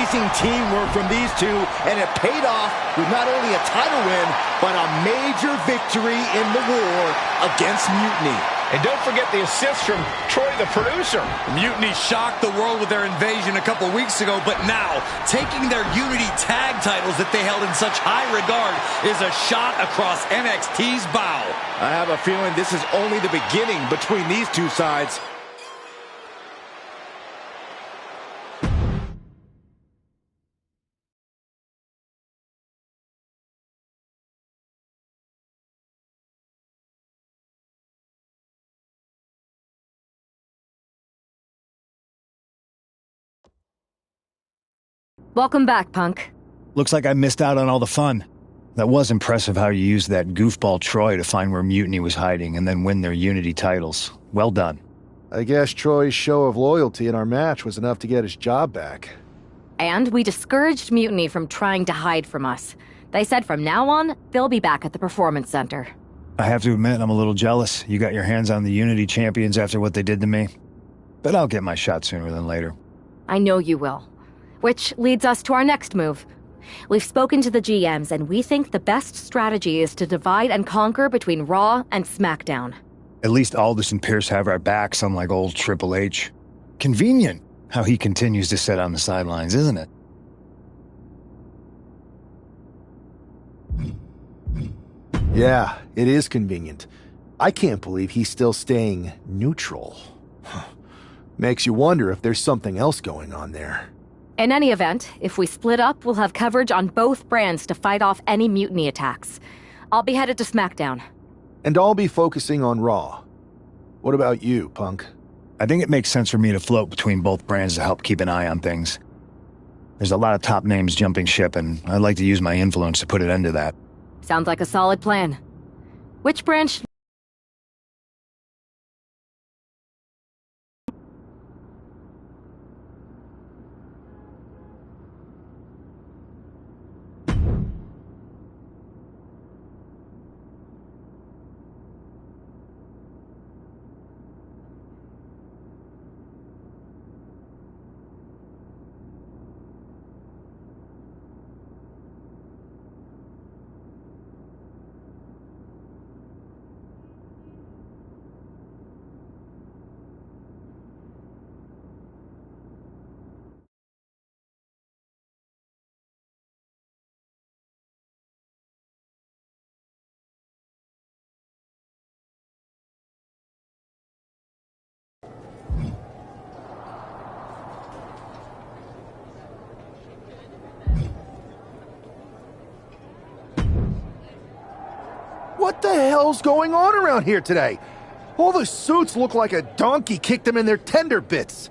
Amazing teamwork from these two, and it paid off with not only a title win, but a major victory in the war against Mutiny. And don't forget the assist from Troy, the producer. Mutiny shocked the world with their invasion a couple weeks ago, but now, taking their Unity tag titles that they held in such high regard is a shot across NXT's bow. I have a feeling this is only the beginning between these two sides. Welcome back, Punk. Looks like I missed out on all the fun. That was impressive how you used that goofball Troy to find where Mutiny was hiding and then win their Unity titles. Well done. I guess Troy's show of loyalty in our match was enough to get his job back. And we discouraged Mutiny from trying to hide from us. They said from now on, they'll be back at the Performance Center. I have to admit, I'm a little jealous. You got your hands on the Unity champions after what they did to me. But I'll get my shot sooner than later. I know you will. Which leads us to our next move. We've spoken to the GMs, and we think the best strategy is to divide and conquer between Raw and SmackDown. At least Aldous and Pierce have our backs, unlike old Triple H. Convenient how he continues to sit on the sidelines, isn't it? Yeah, it is convenient. I can't believe he's still staying neutral. Makes you wonder if there's something else going on there. In any event, if we split up, we'll have coverage on both brands to fight off any Mutiny attacks. I'll be headed to SmackDown. And I'll be focusing on Raw. What about you, Punk? I think it makes sense for me to float between both brands to help keep an eye on things. There's a lot of top names jumping ship, and I'd like to use my influence to put an end to that. Sounds like a solid plan. Which brand should... What the hell's going on around here today? All the suits look like a donkey kicked them in their tender bits.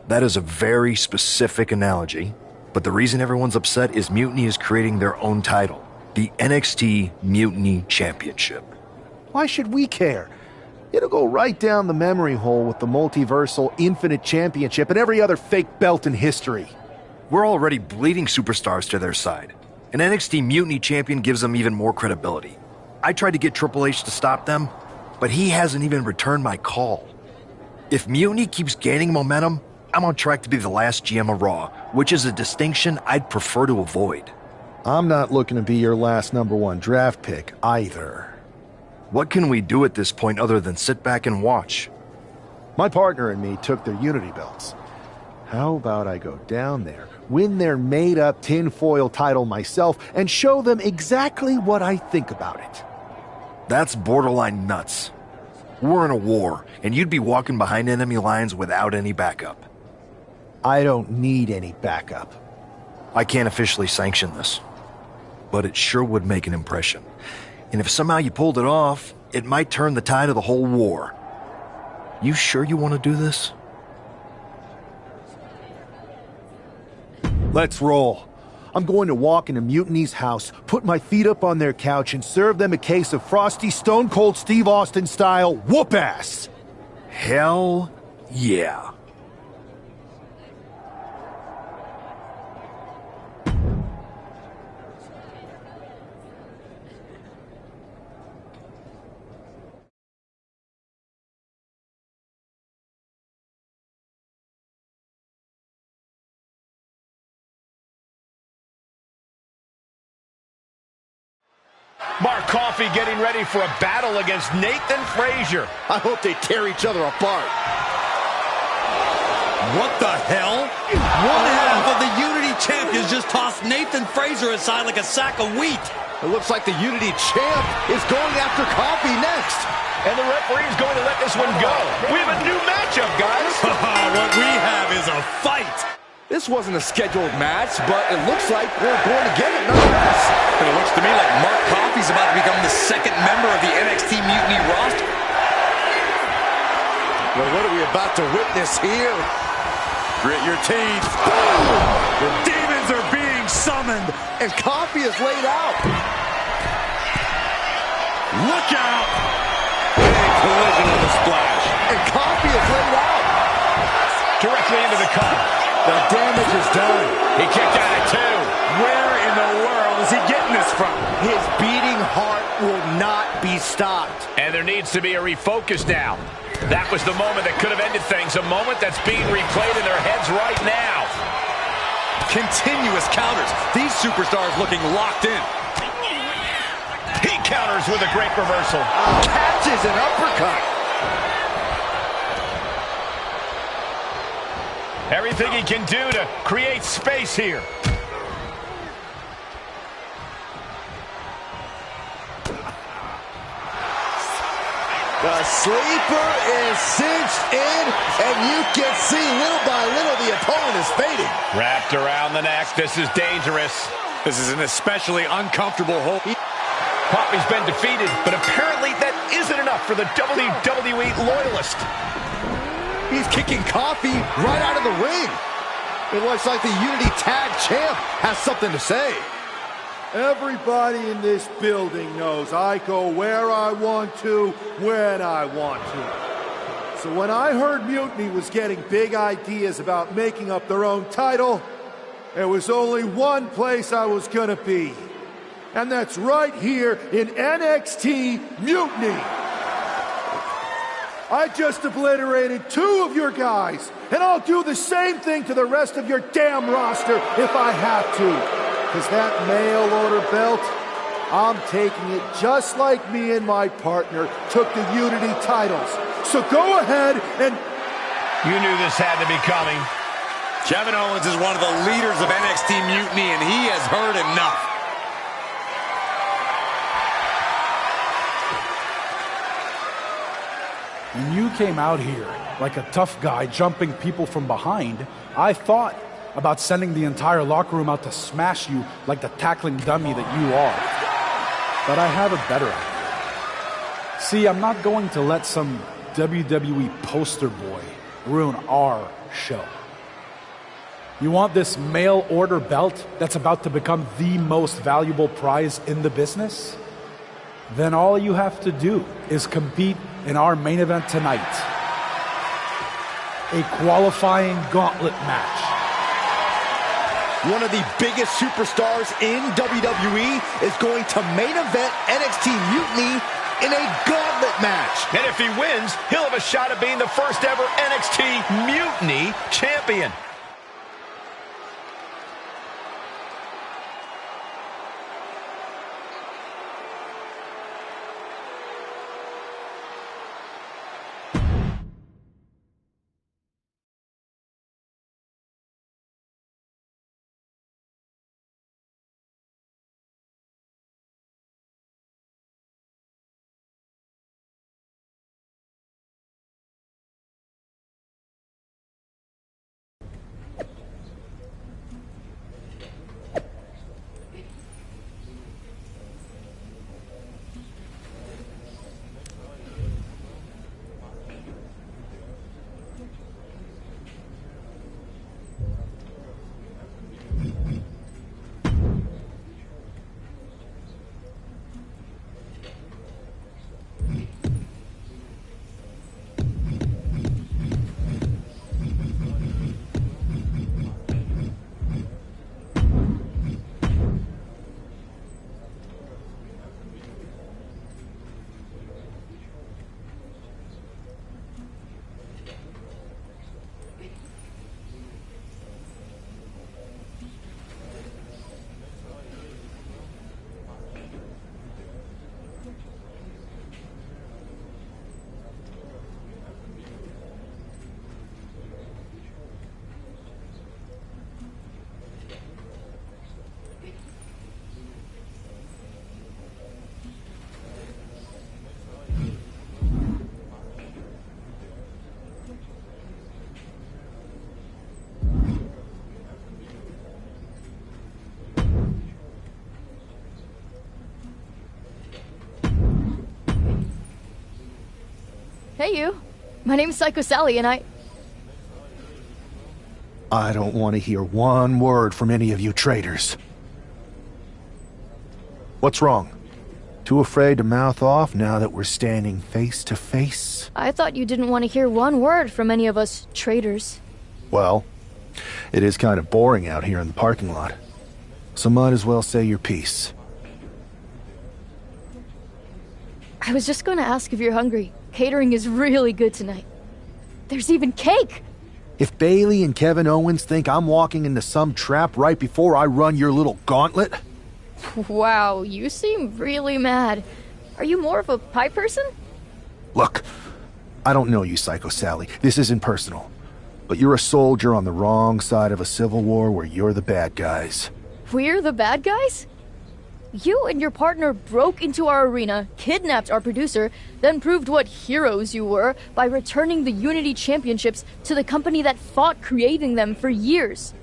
That is a very specific analogy, but the reason everyone's upset is Mutiny is creating their own title, the NXT Mutiny Championship. Why should we care? It'll go right down the memory hole with the multiversal Infinite Championship and every other fake belt in history. We're already bleeding superstars to their side. An NXT Mutiny champion gives them even more credibility. I tried to get Triple H to stop them, but he hasn't even returned my call. If Mutiny keeps gaining momentum, I'm on track to be the last GM of Raw, which is a distinction I'd prefer to avoid. I'm not looking to be your last #1 draft pick either. What can we do at this point other than sit back and watch? My partner and me took their Unity belts. How about I go down there, win their made-up tinfoil title myself, and show them exactly what I think about it? That's borderline nuts. We're in a war, and you'd be walking behind enemy lines without any backup. I don't need any backup. I can't officially sanction this, but it sure would make an impression. And if somehow you pulled it off, it might turn the tide of the whole war. You sure you want to do this? Let's roll. I'm going to walk into Mutiny's house, put my feet up on their couch, and serve them a case of frosty Stone Cold Steve Austin style whoop-ass. Hell yeah. Mark Coffey getting ready for a battle against Nathan Frazier. I hope they tear each other apart. What the hell? One half of the Unity champions just tossed Nathan Frazier aside like a sack of wheat. It looks like the Unity champ is going after Coffey next. And the referee is going to let this one go. We have a new matchup, guys. What we have is a fight. This wasn't a scheduled match, but it looks like we're going to get it nonetheless. And it looks to me like Mark Coffey's about to become the second member of the NXT Mutiny roster. Well, what are we about to witness here? Grit your teeth. Boom! The demons are being summoned. And Coffey is laid out. Look out! Big collision on the splash. And Coffey is laid out. Directly into the cup. The damage is done. He kicked out at 2. Where in the world is he getting this from? His beating heart will not be stopped. And there needs to be a refocus now. That was the moment that could have ended things. A moment that's being replayed in their heads right now. Continuous counters. These superstars looking locked in. He counters with a great reversal. Catches an uppercut. Everything he can do to create space here. The sleeper is cinched in, and you can see little by little the opponent is fading. Wrapped around the neck. This is dangerous. This is an especially uncomfortable hold. Coffey's been defeated, but apparently that isn't enough for the WWE loyalist. He's kicking Coffey right out of the ring. It looks like the Unity Tag Champ has something to say. Everybody in this building knows I go where I want to, when I want to. So when I heard Mutiny was getting big ideas about making up their own title, there was only one place I was gonna be. And that's right here in NXT Mutiny. I just obliterated 2 of your guys, and I'll do the same thing to the rest of your damn roster if I have to. Because that mail order belt, I'm taking it just like me and my partner took the Unity titles. So go ahead and... You knew this had to be coming. Kevin Owens is one of the leaders of NXT Mutiny, and he has heard enough. When you came out here like a tough guy jumping people from behind, I thought about sending the entire locker room out to smash you like the tackling dummy that you are. But I have a better idea. See, I'm not going to let some WWE poster boy ruin our show. You want this mail order belt that's about to become the most valuable prize in the business? Then all you have to do is compete in our main event tonight. A qualifying gauntlet match. One of the biggest superstars in WWE is going to main event NXT Mutiny in a gauntlet match. And if he wins, he'll have a shot at being the first ever NXT Mutiny champion. Hey, you. My name's Psycho Sally, and I don't want to hear one word from any of you traitors. What's wrong? Too afraid to mouth off now that we're standing face to face? I thought you didn't want to hear one word from any of us traitors. Well, it is kind of boring out here in the parking lot. So might as well say your piece. I was just going to ask if you're hungry. Catering is really good tonight. There's even cake! If Bailey and Kevin Owens think I'm walking into some trap right before I run your little gauntlet... Wow, you seem really mad. Are you more of a pie person? Look, I don't know you, Psycho Sally. This isn't personal. But you're a soldier on the wrong side of a civil war where you're the bad guys. We're the bad guys? You and your partner broke into our arena, kidnapped our producer, then proved what heroes you were by returning the Unity Championships to the company that fought creating them for years.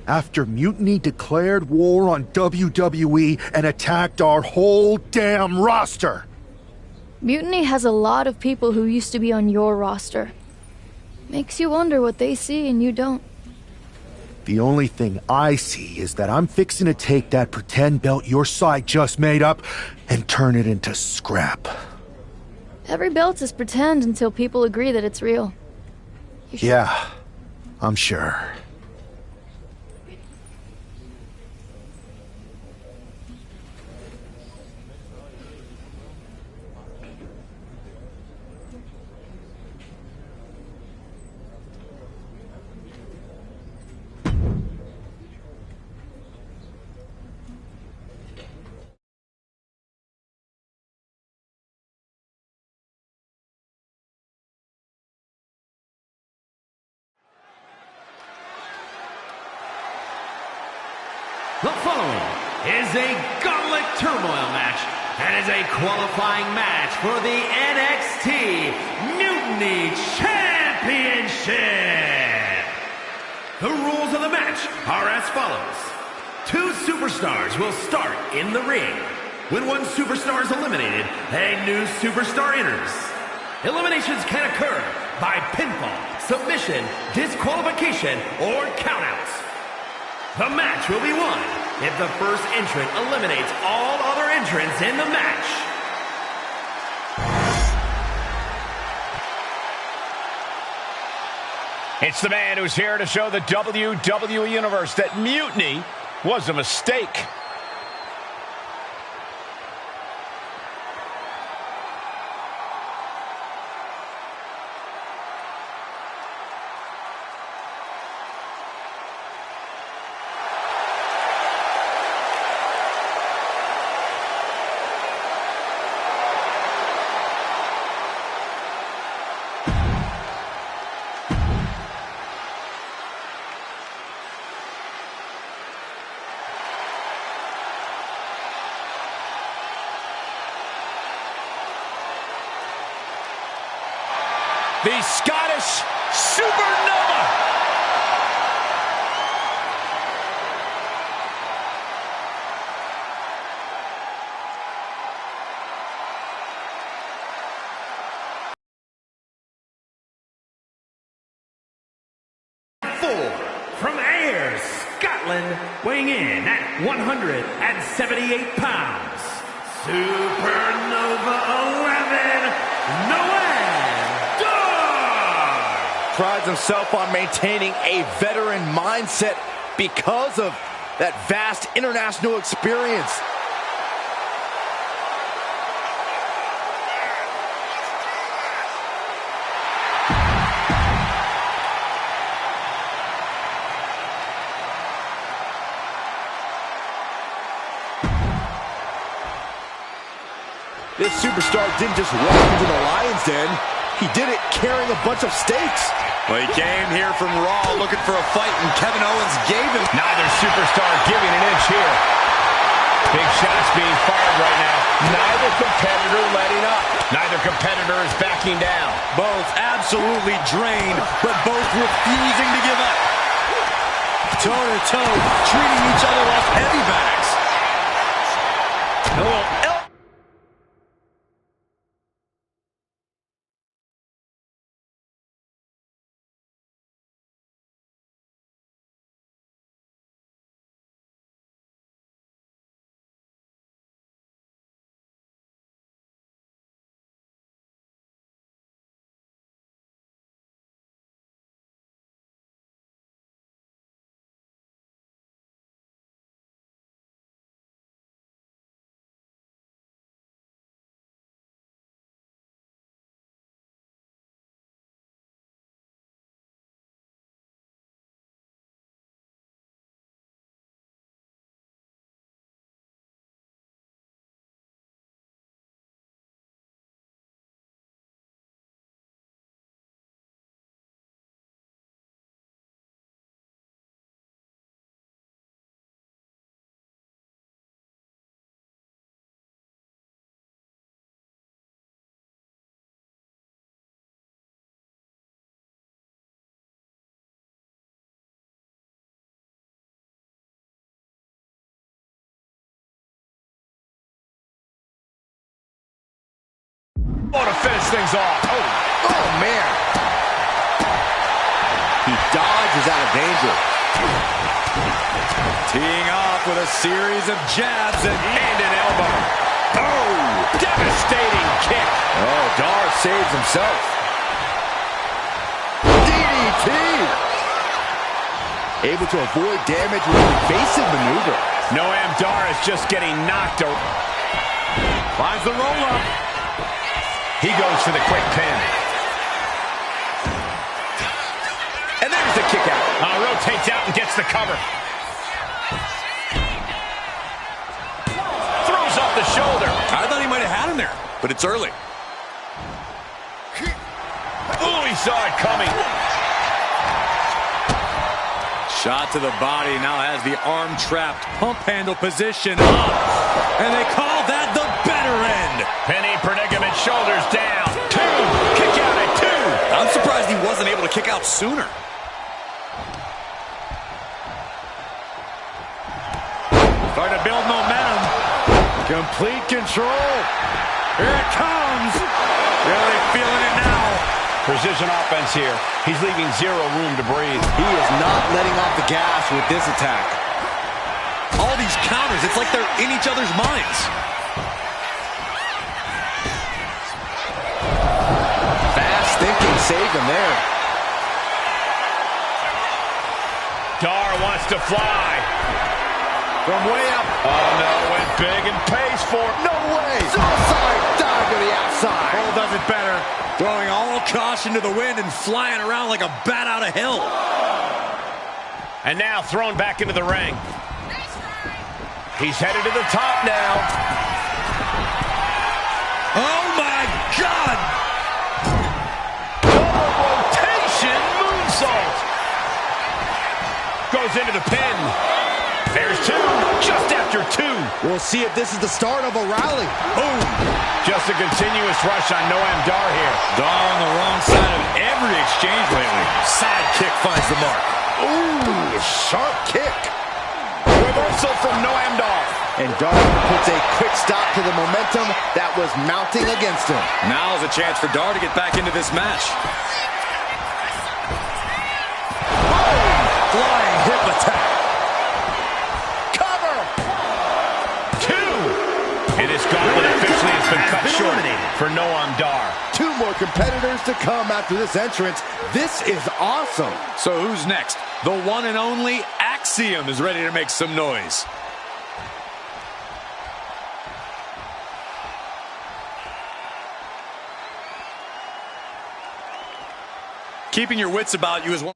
After Mutiny declared war on WWE and attacked our whole damn roster. Mutiny has a lot of people who used to be on your roster. Makes you wonder what they see and you don't. The only thing I see is that I'm fixing to take that pretend belt your side just made up and turn it into scrap. Every belt is pretend until people agree that it's real. Yeah, I'm sure. The following is a Gauntlet Turmoil match and is a qualifying match for the NXT Mutiny Championship. The rules of the match are as follows. 2 superstars will start in the ring. When one superstar is eliminated, a new superstar enters. Eliminations can occur by pinfall, submission, disqualification, or countouts. The match will be won if the first entrant eliminates all other entrants in the match. It's the man who's here to show the WWE Universe that Mutiny was a mistake. The Scottish Supernova. From Ayr, Scotland, weighing in at 178 pounds, Supernova 11, Noel. Prides himself on maintaining a veteran mindset because of that vast international experience. This superstar didn't just walk into the Lion's Den. He did it carrying a bunch of stakes. Well, he came here from Raw looking for a fight, and Kevin Owens gave him. Neither superstar giving an inch here. Big shots being fired right now. Neither competitor letting up. Neither competitor is backing down. Both absolutely drained, but both refusing to give up. Toe-to-toe, treating each other like heavy bags. things off. Oh, man. He dodges out of danger. Teeing off with a series of jabs and an elbow. Oh, devastating kick. Oh, Dar saves himself. DDT. Able to avoid damage with an evasive maneuver. Noam Dar is just getting knocked around. Finds the roll-up. He goes for the quick pin. And there's the kick out. Rotates out and gets the cover. Throws off the shoulder. I thought he might have had him there, but it's early. Oh, he saw it coming. Shot to the body, now has the arm-trapped pump handle position up. And they call that the better end. Penny predicament, shoulders down. 2, kick out at 2. I'm surprised he wasn't able to kick out sooner. Starting to build momentum. Complete control. Here it comes. Really feeling it now. Precision offense here. He's leaving zero room to breathe. He is not letting off the gas with this attack. All these counters, it's like they're in each other's minds. Fast thinking saved him there. Dar wants to fly. From way up. Oh, no, went big and pays for it. No way. Suicide dive to the outside. Cole does it better. Throwing all caution to the wind and flying around like a bat out of hell. And now thrown back into the ring. He's headed to the top now. Oh, my God. Double rotation moonsault. Goes into the pin. There's 2, just after 2. We'll see if this is the start of a rally. Boom. Just a continuous rush on Noam Dar here. Dar on the wrong side of every exchange lately. Side kick finds the mark. Ooh, sharp kick. Reversal from Noam Dar. And Dar puts a quick stop to the momentum that was mounting against him. Now is a chance for Dar to get back into this match. Boom! Flying hip attack. And this gauntlet officially has been cut short for Noam Dar. 2 more competitors to come after this entrance. This is awesome. So who's next? The one and only Axiom is ready to make some noise. Keeping your wits about you is one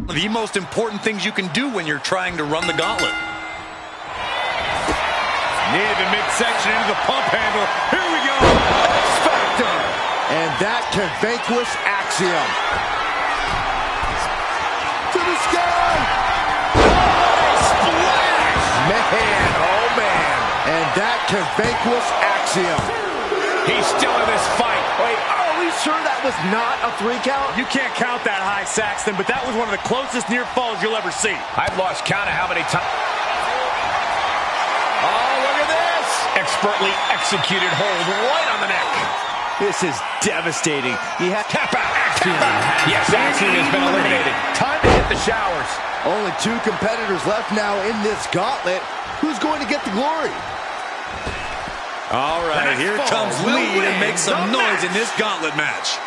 The most important things you can do when you're trying to run the gauntlet. Near the midsection into the pump handle. Here we go. Factor. And that can vanquish Axiom. To the sky. Splash. Man, oh man. And that can vanquish Axiom. He's still in this fight. Wait, are we sure that was not a 3 count? You can't count that high, Saxton, but that was one of the closest near falls you'll ever see. I've lost count of how many times. Oh, look at this. Expertly executed hold right on the neck. This is devastating. He has tap out. Axiom. Yes, Axiom has been eliminated. Time to hit the showers. Only 2 competitors left now in this gauntlet. Who's going to get the glory? All right, here comes Lee to make some noise in this gauntlet match.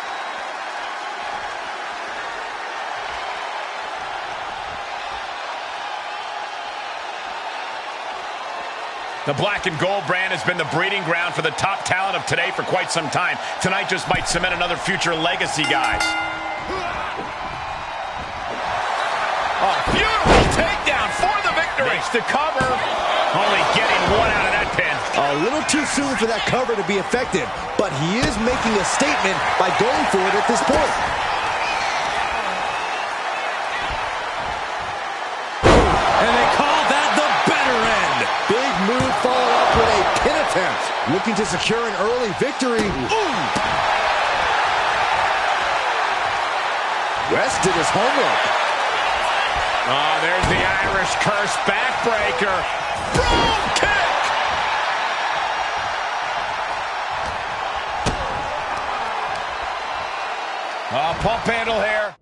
The black and gold brand has been the breeding ground for the top talent of today for quite some time. Tonight just might cement another future legacy, guys. Oh, beautiful takedown for the victory. Makes the cover. Only getting one out of that pin. A little too soon for that cover to be effective, but he is making a statement by going for it at this point. And they call that the better end. Big move followed up with a pin attempt. Looking to secure an early victory. Ooh. West did his homework. Oh, there's the Irish curse backbreaker. Broom kick! Oh, pump handle here.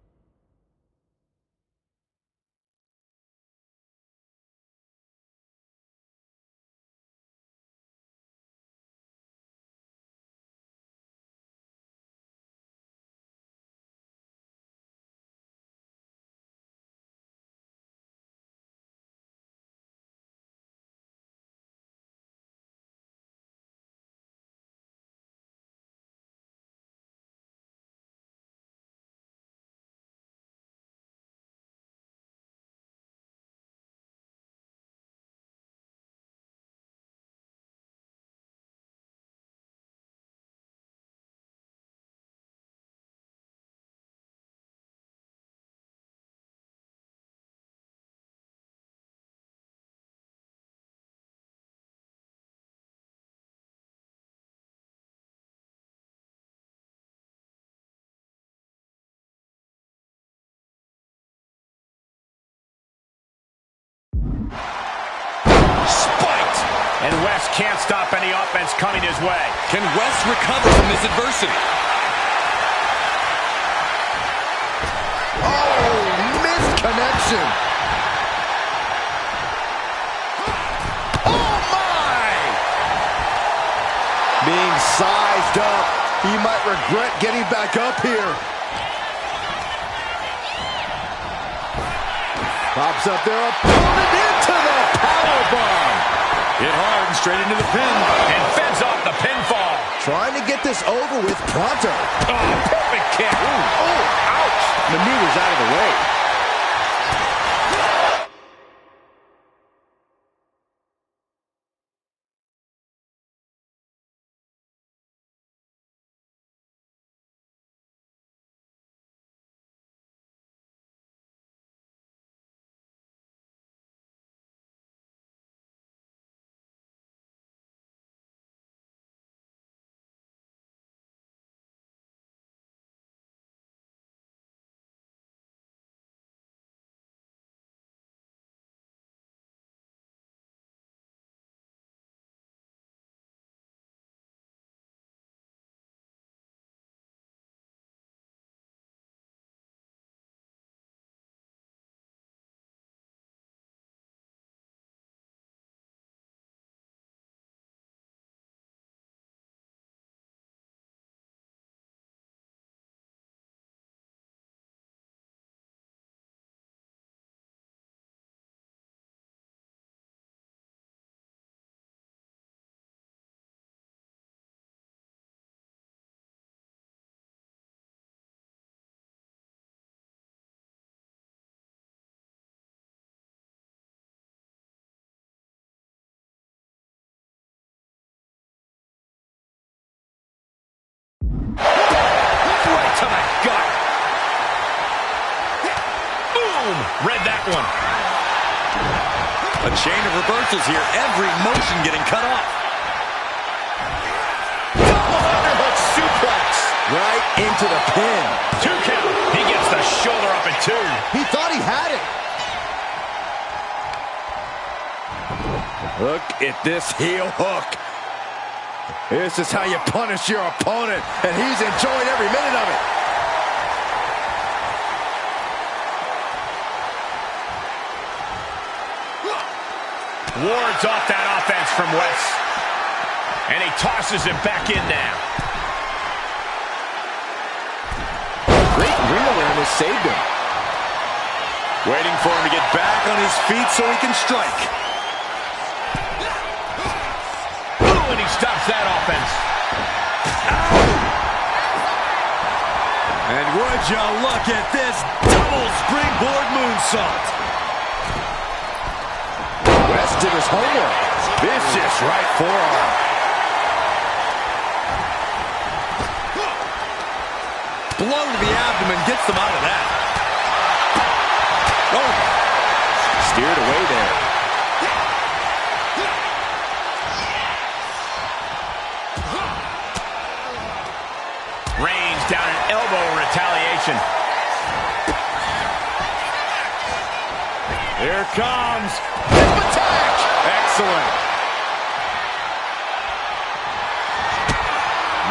Spiked! And West can't stop any offense coming his way. Can West recover from this adversity? Oh, missed connection. Oh, my! Being sized up, he might regret getting back up here. Pops up their opponent into the powerbomb. Hit hard and straight into the pin. And fends off the pinfall. Trying to get this over with pronto. Oh, perfect kick. Ooh. Oh, ouch. Maneuvers out of the way. Boom! Read that one. A chain of reversals here. Every motion getting cut off. Double underhook suplex. Right into the pin. 2 count. He gets the shoulder up in 2. He thought he had it. Look at this heel hook. This is how you punish your opponent, and he's enjoying every minute of it. Wards off that offense from Wes. And he tosses it back in now. Great ring awareness saved him. Waiting for him to get back on his feet so he can strike. Ooh, and he stops that offense. And would you look at this double springboard moonsault. West did his homework. Vicious right forearm. Blow to the abdomen gets them out of that. Oh, steered away there. Rains down an elbow in retaliation. Here comes hip attack. Excellent.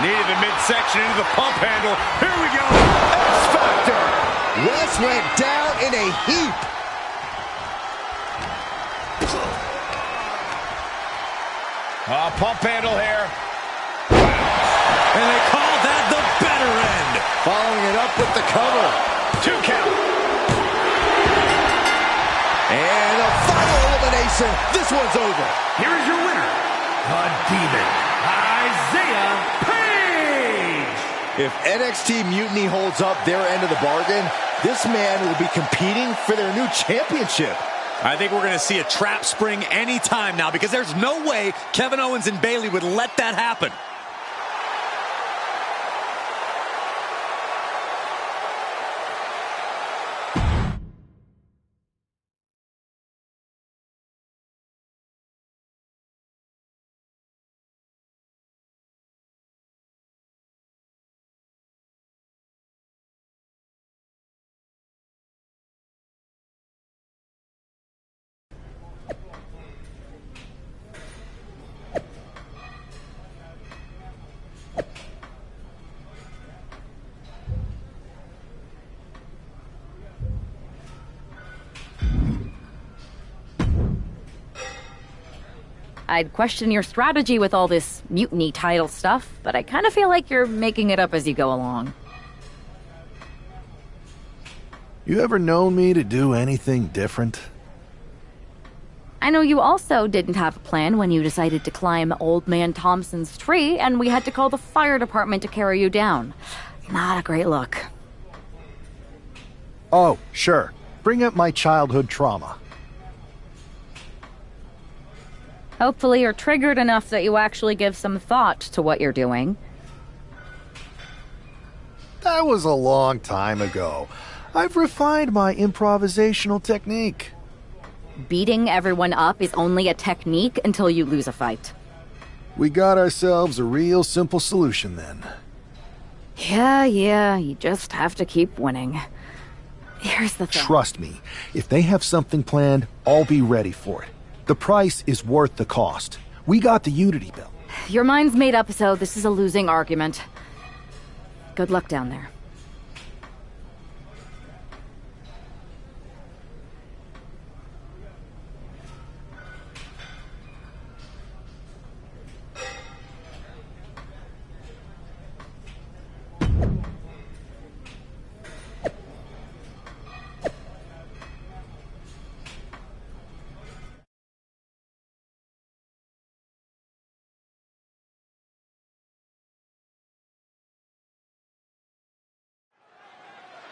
Knee to the midsection into the pump handle. Here we go. X-Factor. Wes went down in a heap. Pump handle here. And they call that the better end. Following it up with the cover. 2 count. And a final elimination. This one's over. Here is your winner, the Demon, Isaiah Page. If NXT Mutiny holds up their end of the bargain, this man will be competing for their new championship. I think we're going to see a trap spring anytime now because there's no way Kevin Owens and Bayley would let that happen. I'd question your strategy with all this mutiny title stuff, but I kind of feel like you're making it up as you go along. You ever known me to do anything different? I know you also didn't have a plan when you decided to climb Old Man Thompson's tree, and we had to call the fire department to carry you down. Not a great look. Oh, sure. Bring up my childhood trauma. Hopefully you're triggered enough that you actually give some thought to what you're doing. That was a long time ago. I've refined my improvisational technique. Beating everyone up is only a technique until you lose a fight. We got ourselves a real simple solution then. Yeah, you just have to keep winning. Here's the thing. Trust me, if they have something planned, I'll be ready for it. The price is worth the cost. We got the Unity belt. Your mind's made up, so this is a losing argument. Good luck down there.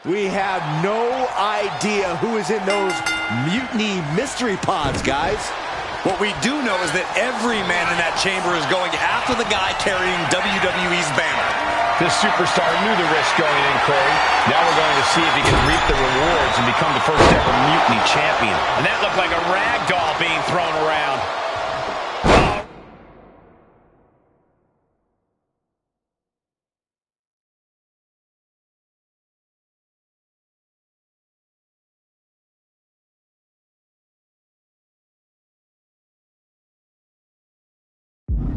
We have no idea who is in those mutiny mystery pods, guys. What we do know is that every man in that chamber is going after the guy carrying WWE's banner. This superstar knew the risk going in, Corey. Now we're going to see if he can reap the rewards and become the first ever Mutiny champion. And that looked like a rag doll being thrown around.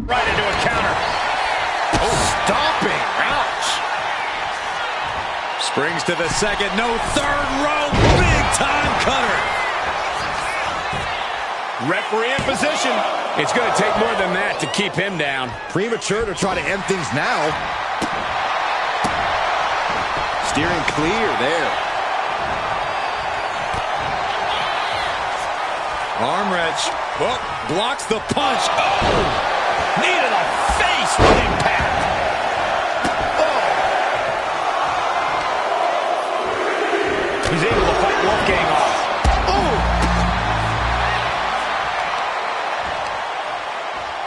Right into a counter. Oh, stomping. Ouch. Springs to the second. No, third row. Big time cutter. Referee in position. It's going to take more than that to keep him down. Premature to try to end things now. Steering clear there. Arm wrench. Oh, blocks the punch. Oh! Knee to the face with impact. Oh. He's able to fight Wolfgang off. Oh.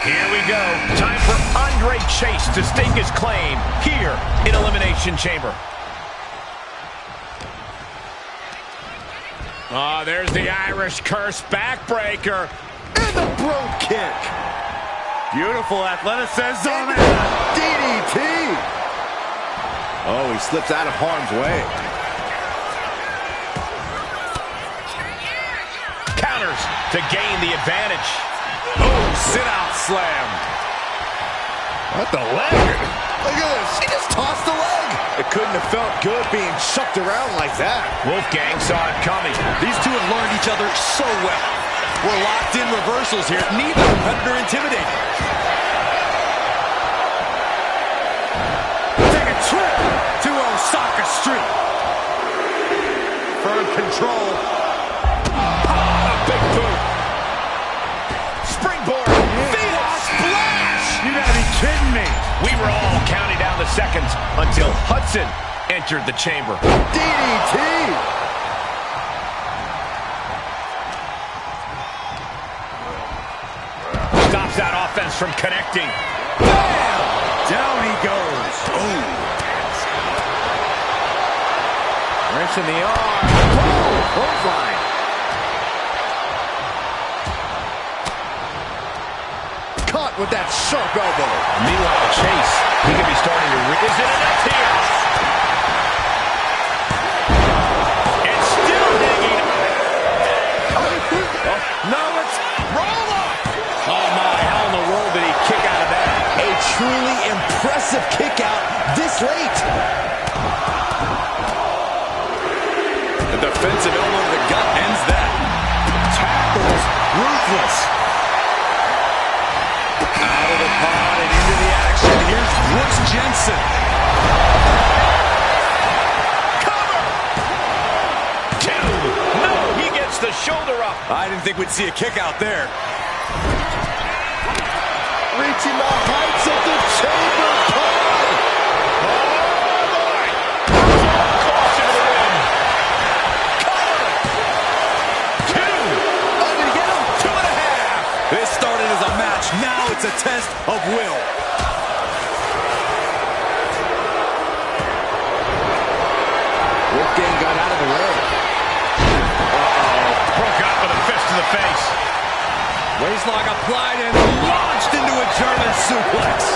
Here we go. Time for Andre Chase to stake his claim here in Elimination Chamber. Oh, there's the Irish curse backbreaker. And the brogue kick. Beautiful athleticism. DDT. Oh, he slips out of harm's way. Counters to gain the advantage. Oh, sit-out slam. What the leg? Look at this. He just tossed the leg. It couldn't have felt good being shucked around like that. Wolfgang saw it coming. These two have learned each other so well. We're locked in reversals here. Neither competitor intimidated. Take a trip to Osaka Street. Firm control. A big boot. Springboard. Phoenix splash. You gotta be kidding me. We were all counting down the seconds until Hudson entered the chamber. DDT. Stops that offense from connecting. Bam! Down he goes. Boom. Wrench in the arm. Oh, clothesline. Caught with that sharp elbow. Meanwhile, Chase, he could be starting to is it enough here? It's still hanging. Oh, no, it's roll up. Oh my, how in the world did he kick out of that? A truly impressive kick out this late. The defensive elbow to the gut ends that. Tackles ruthless. Out of the pod and into the action. Here's Brooks Jensen. Cover! Two! No, he gets the shoulder up. I didn't think we'd see a kick out there. Reaching the heights of the chamber pod. Oh, boy! Caution to the win. Cover! Two! Oh, did he get him? 2.5. This started as a match. Now it's a test of will. Wolfgang got out of the way. Broke out with a fist to the face. Waistlock applied and launched into a German suplex.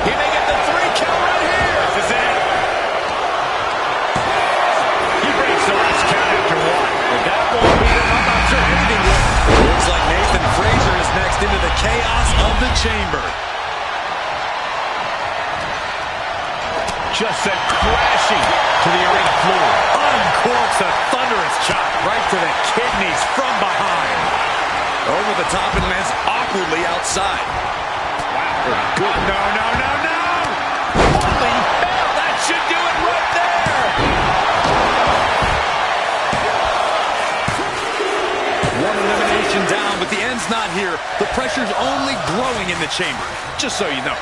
He may get the 3 count right here. This is it. He breaks the last count after 1. If that won't beat him, I'm not sure anything will. Looks like Nathan Frazier is next into the chaos of the chamber. Just sent crashing to the arena floor. Uncorks a thunderous chop right to the kidneys from behind. Over the top and lands awkwardly outside. Wow. Good. No, no, no, no. Holy hell, that should do it right there. One elimination down, but the end's not here. The pressure's only growing in the chamber, just so you know.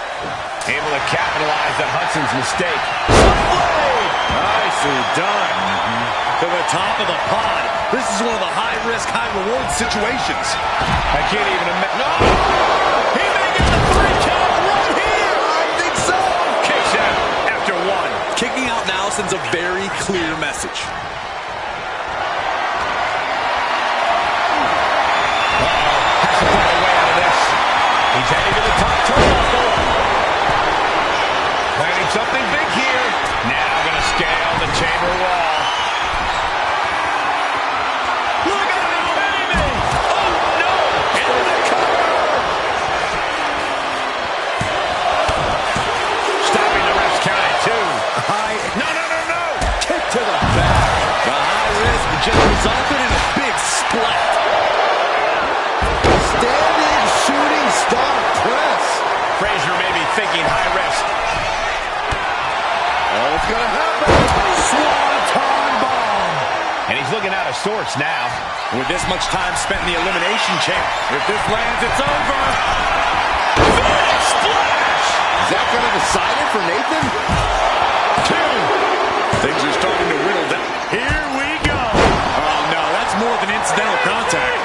Able to capitalize on Hudson's mistake. Sunblade! Nicely done. To the top of the pod. This is one of the high-risk, high-reward situations. I can't even imagine. No! He may get the 3 count right here! I think so! Kicks out after 1. Kicking out now sends a very clear message. chamber wall. Look at him, baby! Oh, no! Into the cover! Stopping the ref's count at 2. No! Kick to the back. The high risk just resulted in a big splat. Standing shooting star press. Frazier may be thinking high risk. Oh, it's gonna happen. Swanton bomb. And he's looking out of sorts now. With this much time spent in the elimination chamber, if this lands, it's over. Big splash! Is that gonna decide it for Nathan? 2. Things are starting to whittle down. Here we go. Oh, no, that's more than incidental contact.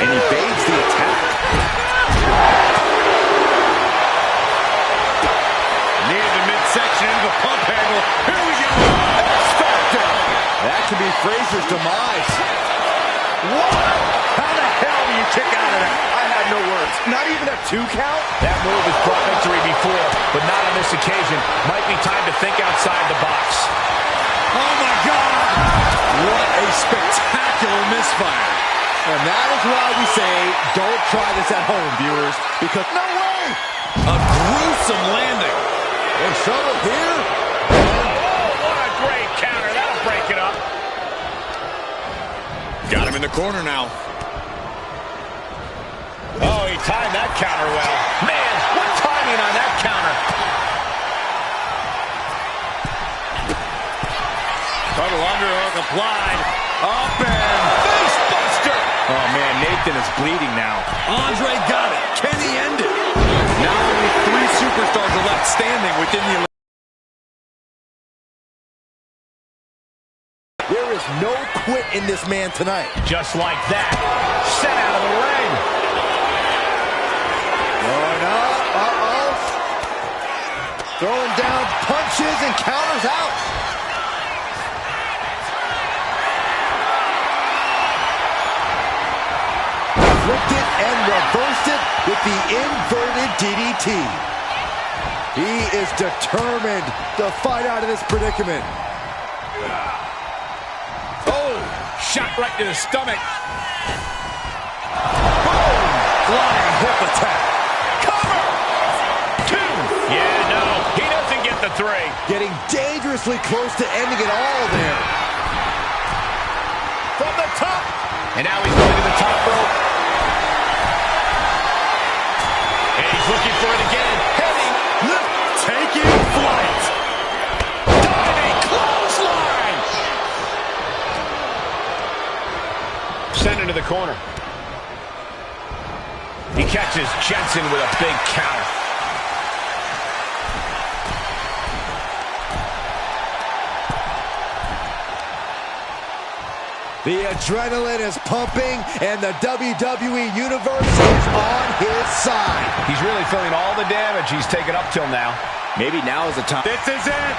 And he evades the attack. Near the midsection into the pump handle. Here we go. X-Factor. That could be Frazier's demise. What? How the hell do you kick out of that? I had no words. Not even a 2 count? That move has brought victory before, but not on this occasion. Might be time to think outside the box. Oh, my God. What a spectacular misfire. And that is why we say, don't try this at home, viewers, because no way! A gruesome landing. In trouble here. Oh, what a great counter. That'll break it up. Got him in the corner now. Oh, he timed that counter well. Man, what timing on that counter. Total underhook applied. Up and face buster. Oh, man, Nathan is bleeding now. Andre got it. Can he end it? Now only 3 superstars are left standing within the... There is no quit in this man tonight. Just like that. Set out of the ring. Going up. Uh-oh. Throwing down punches and counters out. Flipped it and reversed it with the inverted DDT. He is determined to fight out of this predicament. Oh, shot right to the stomach. Boom! Flying hip attack. Cover! 2. Yeah, no, he doesn't get the 3. Getting dangerously close to ending it all there. From the top. And now he's going to the top rope. And he's looking for it again. Heading, lift, taking flight. Diving clothesline. Sent into the corner. He catches Jensen with a big counter. The adrenaline is pumping, and the WWE Universe is on his side. He's really feeling all the damage he's taken up till now. Maybe now is the time. This is it.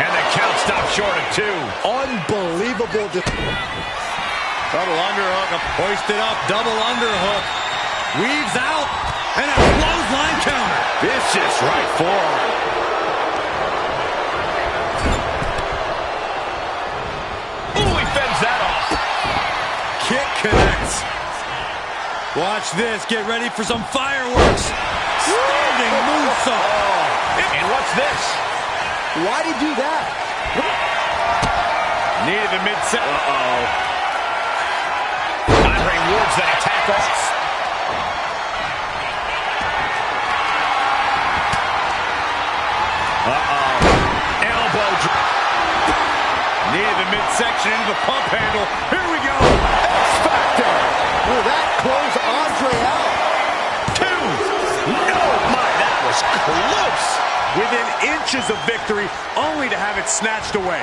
And the count stopped short of 2. Unbelievable. Double underhook, hoisted up, double underhook. Weaves out, and a clothesline counter. Vicious right forearm. Ooh, he fends that off. Kick connects. Watch this. Get ready for some fireworks. Standing moonsault. And what's this? Why'd he do that? Near the midset. Uh-oh. Andre wards that attack off. Uh-oh. Elbow drop. Near the midsection into the pump handle. Here we go. close Andre out. 2. No, my, that was close. Within inches of victory, only to have it snatched away.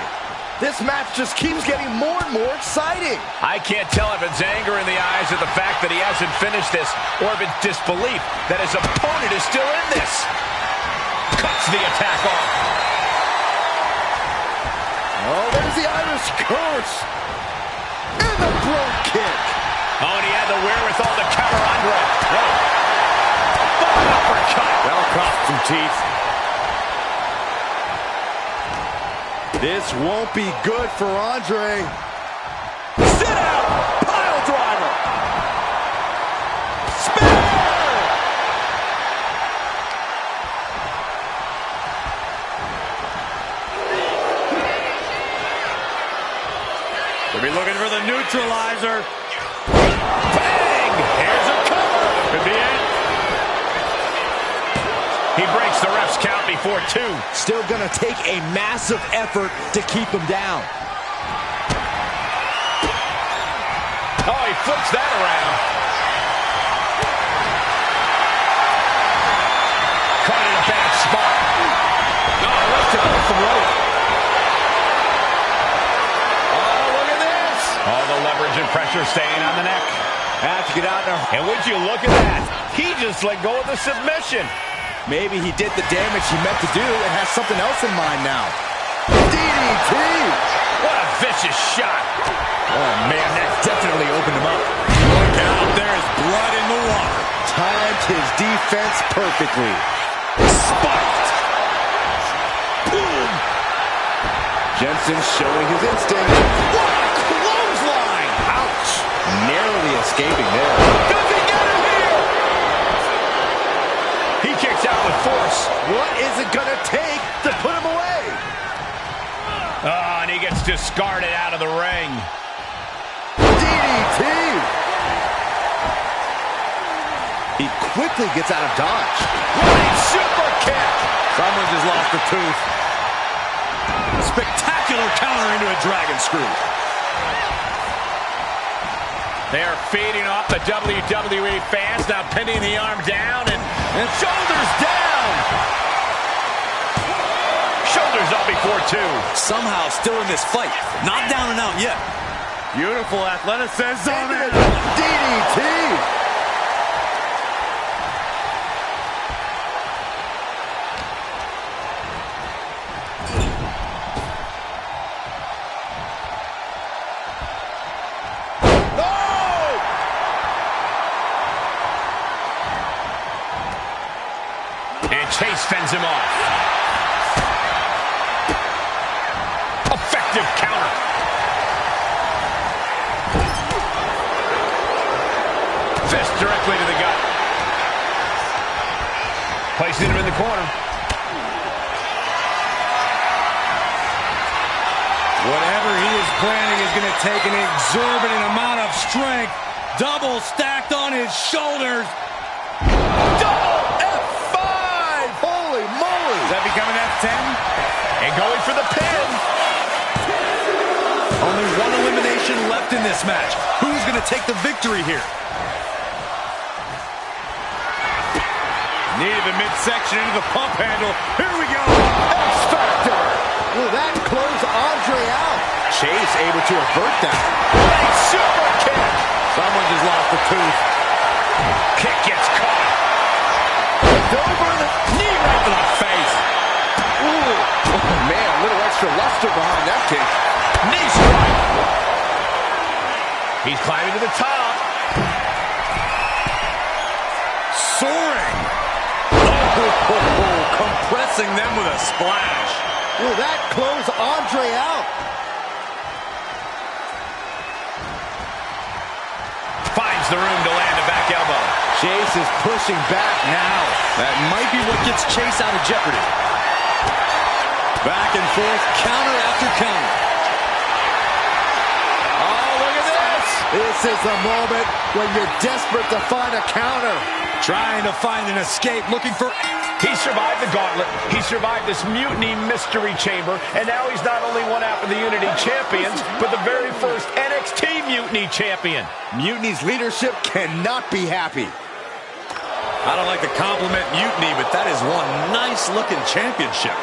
This match just keeps getting more and more exciting. I can't tell if it's anger in the eyes at the fact that he hasn't finished this, or if it's disbelief that his opponent is still in this. Cuts the attack off. Oh, there's the Irish curse. And the brogue kick. Oh, and he had the wherewithal to cover Andre. Whoa. Full uppercut. That'll cost some teeth. This won't be good for Andre. Sit out! Pile driver! Spear! We'll be looking for the neutralizer. Bang! Here's a cover. Could be it. He breaks the ref's count before 2. Still gonna take a massive effort to keep him down. Oh, he flips that around. Caught in a bad spot. Oh, lifted off the rope. Oh, look at this. All the leverage and pressure staying on the neck. Have to get out there. And would you look at that? He just let go of the submission. Maybe he did the damage he meant to do and has something else in mind now. DDT! What a vicious shot. Oh, man, that definitely opened him up. Look out, there is blood in the water. Timed his defense perfectly. Spiked. Boom! Jensen showing his instinct. What a clothesline! Ouch! Narrowly escaping there. Does he get him here? He kicks out with force. What is it gonna take to put him away? Oh, and he gets discarded out of the ring. DDT! He quickly gets out of dodge. Running super kick. Someone just lost a tooth. Spectacular counter into a dragon screw. They are feeding off the WWE fans, now pinning the arm down and shoulders down. Shoulders up before 2. Somehow still in this fight. Not down and out yet. Beautiful athleticism. DDT! Chase fends him off. Effective counter. Fist directly to the gut. Placing him in the corner. Whatever he is planning is going to take an exorbitant amount of strength. Double stacked on his shoulders. Does that become an F10? And going for the pin. Only one elimination left in this match. Who's going to take the victory here? Knee to the midsection into the pump handle. Here we go. X-Factor. Will that close Andre out? Chase able to avert that. Big super kick. Someone just lost a tooth. Kick gets caught. Over the knee right to the face. Ooh. Oh, man, a little extra luster behind that kick. Knee strike. He's climbing to the top. Soaring. Oh, compressing them with a splash. Will that close Andre out? Finds the room to land a back elbow. Chase is pushing back now. That might be what gets Chase out of jeopardy. Back and forth, counter after counter. Oh, look at this. This is the moment when you're desperate to find a counter. Trying to find an escape, looking for... He survived the gauntlet, he survived this mutiny mystery chamber, and now he's not only one half of the Unity champions, but the very first NXT Mutiny champion. Mutiny's leadership cannot be happy. I don't like to compliment Mutiny, but that is one nice-looking championship.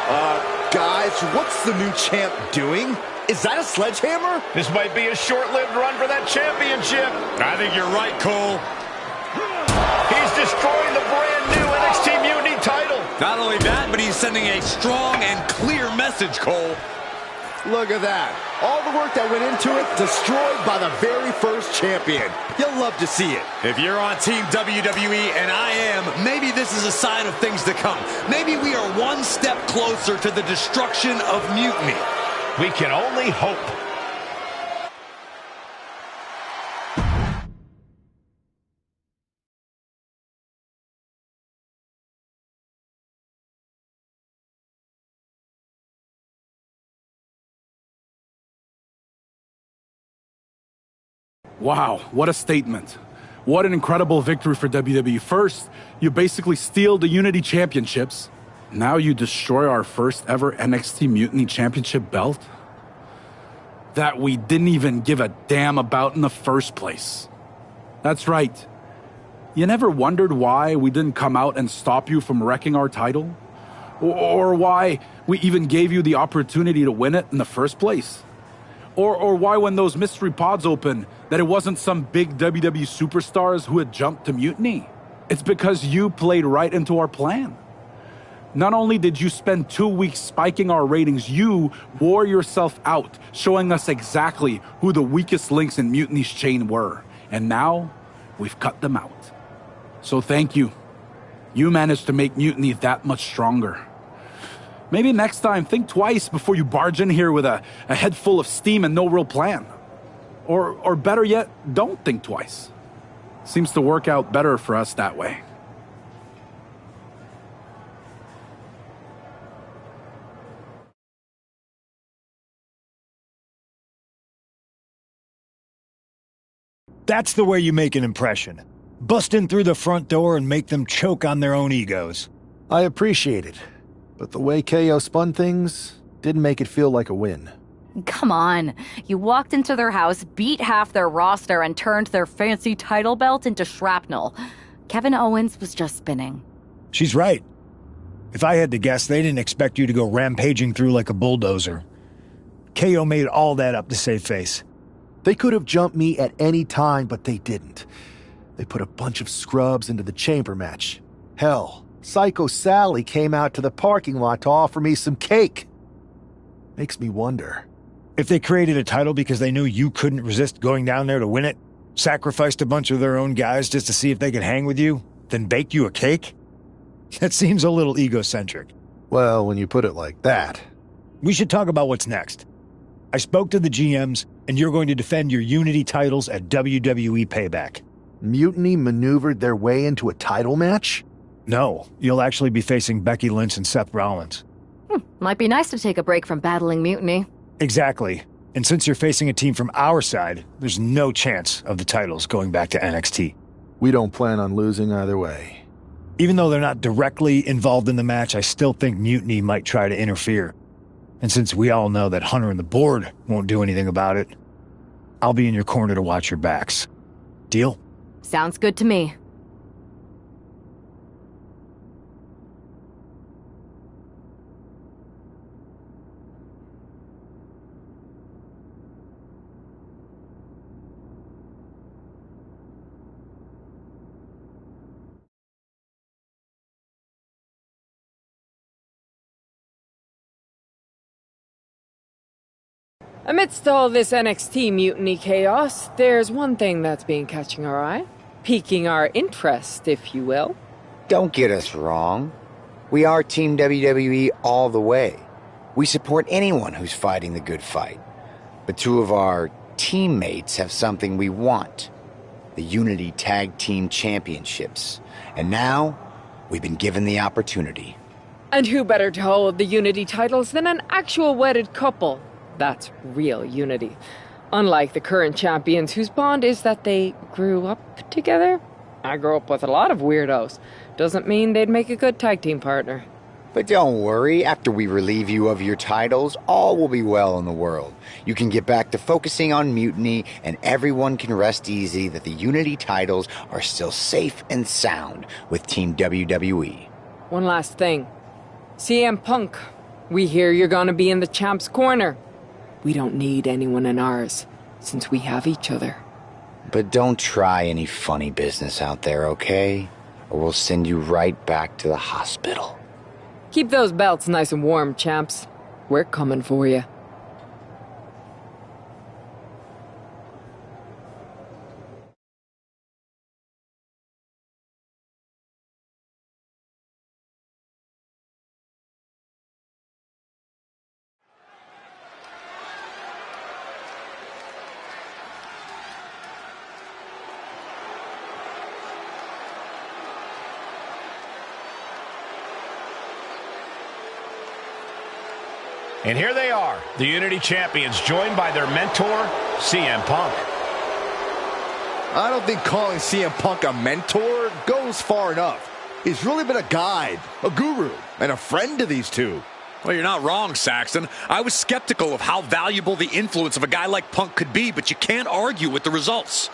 Guys, what's the new champ doing? Is that a sledgehammer? This might be a short-lived run for that championship. I think you're right, Cole. He's destroying the brand new NXT Mutiny title. Not only that, but he's sending a strong and clear message, Cole. Look at that. All the work that went into it, destroyed by the very first champion. You'll love to see it. If you're on Team WWE, and I am, maybe this is a sign of things to come. Maybe we are one step closer to the destruction of Mutiny. We can only hope. Wow, what a statement. What an incredible victory for WWE. First, you basically steal the Unity Championships. Now you destroy our first ever NXT Mutiny Championship belt that we didn't even give a damn about in the first place. That's right. You never wondered why we didn't come out and stop you from wrecking our title? Or why we even gave you the opportunity to win it in the first place? Or why when those mystery pods opened that it wasn't some big WWE superstars who had jumped to Mutiny? It's because you played right into our plan. Not only did you spend 2 weeks spiking our ratings, you wore yourself out, showing us exactly who the weakest links in Mutiny's chain were. And now, we've cut them out. So thank you. You managed to make Mutiny that much stronger. Maybe next time, think twice before you barge in here with a head full of steam and no real plan. Or better yet, don't think twice. Seems to work out better for us that way. That's the way you make an impression. Bust in through the front door and make them choke on their own egos. I appreciate it, but the way KO spun things didn't make it feel like a win. Come on. You walked into their house, beat half their roster, and turned their fancy title belt into shrapnel. Kevin Owens was just spinning. She's right. If I had to guess, they didn't expect you to go rampaging through like a bulldozer. KO made all that up to save face. They could have jumped me at any time, but they didn't. They put a bunch of scrubs into the chamber match. Hell, Psycho Sally came out to the parking lot to offer me some cake. Makes me wonder. If they created a title because they knew you couldn't resist going down there to win it, sacrificed a bunch of their own guys just to see if they could hang with you, then bake you a cake? That seems a little egocentric. Well, when you put it like that. We should talk about what's next. I spoke to the GMs, and you're going to defend your Unity titles at WWE Payback. Mutiny maneuvered their way into a title match? No, you'll actually be facing Becky Lynch and Seth Rollins. Might be nice to take a break from battling Mutiny. Exactly. And since you're facing a team from our side, there's no chance of the titles going back to NXT. We don't plan on losing either way. Even though they're not directly involved in the match, I still think Mutiny might try to interfere. And since we all know that Hunter and the board won't do anything about it, I'll be in your corner to watch your backs. Deal? Sounds good to me. Amidst all this NXT Mutiny chaos, there's one thing that's been catching our eye. Piquing our interest, if you will. Don't get us wrong. We are Team WWE all the way. We support anyone who's fighting the good fight. But two of our teammates have something we want. The Unity Tag Team Championships. And now, we've been given the opportunity. And who better to hold the Unity titles than an actual wedded couple? That's real unity. Unlike the current champions whose bond is that they grew up together. I grew up with a lot of weirdos. Doesn't mean they'd make a good tag team partner. But don't worry, after we relieve you of your titles, all will be well in the world. You can get back to focusing on Mutiny, and everyone can rest easy that the Unity titles are still safe and sound with Team WWE. One last thing. CM Punk, we hear you're gonna be in the champ's corner. We don't need anyone in ours, since we have each other. But don't try any funny business out there, okay? Or we'll send you right back to the hospital. Keep those belts nice and warm, champs. We're coming for you. And here they are, the Unity Champions, joined by their mentor, CM Punk. I don't think calling CM Punk a mentor goes far enough. He's really been a guide, a guru, and a friend to these two. Well, you're not wrong, Saxton. I was skeptical of how valuable the influence of a guy like Punk could be, but you can't argue with the results.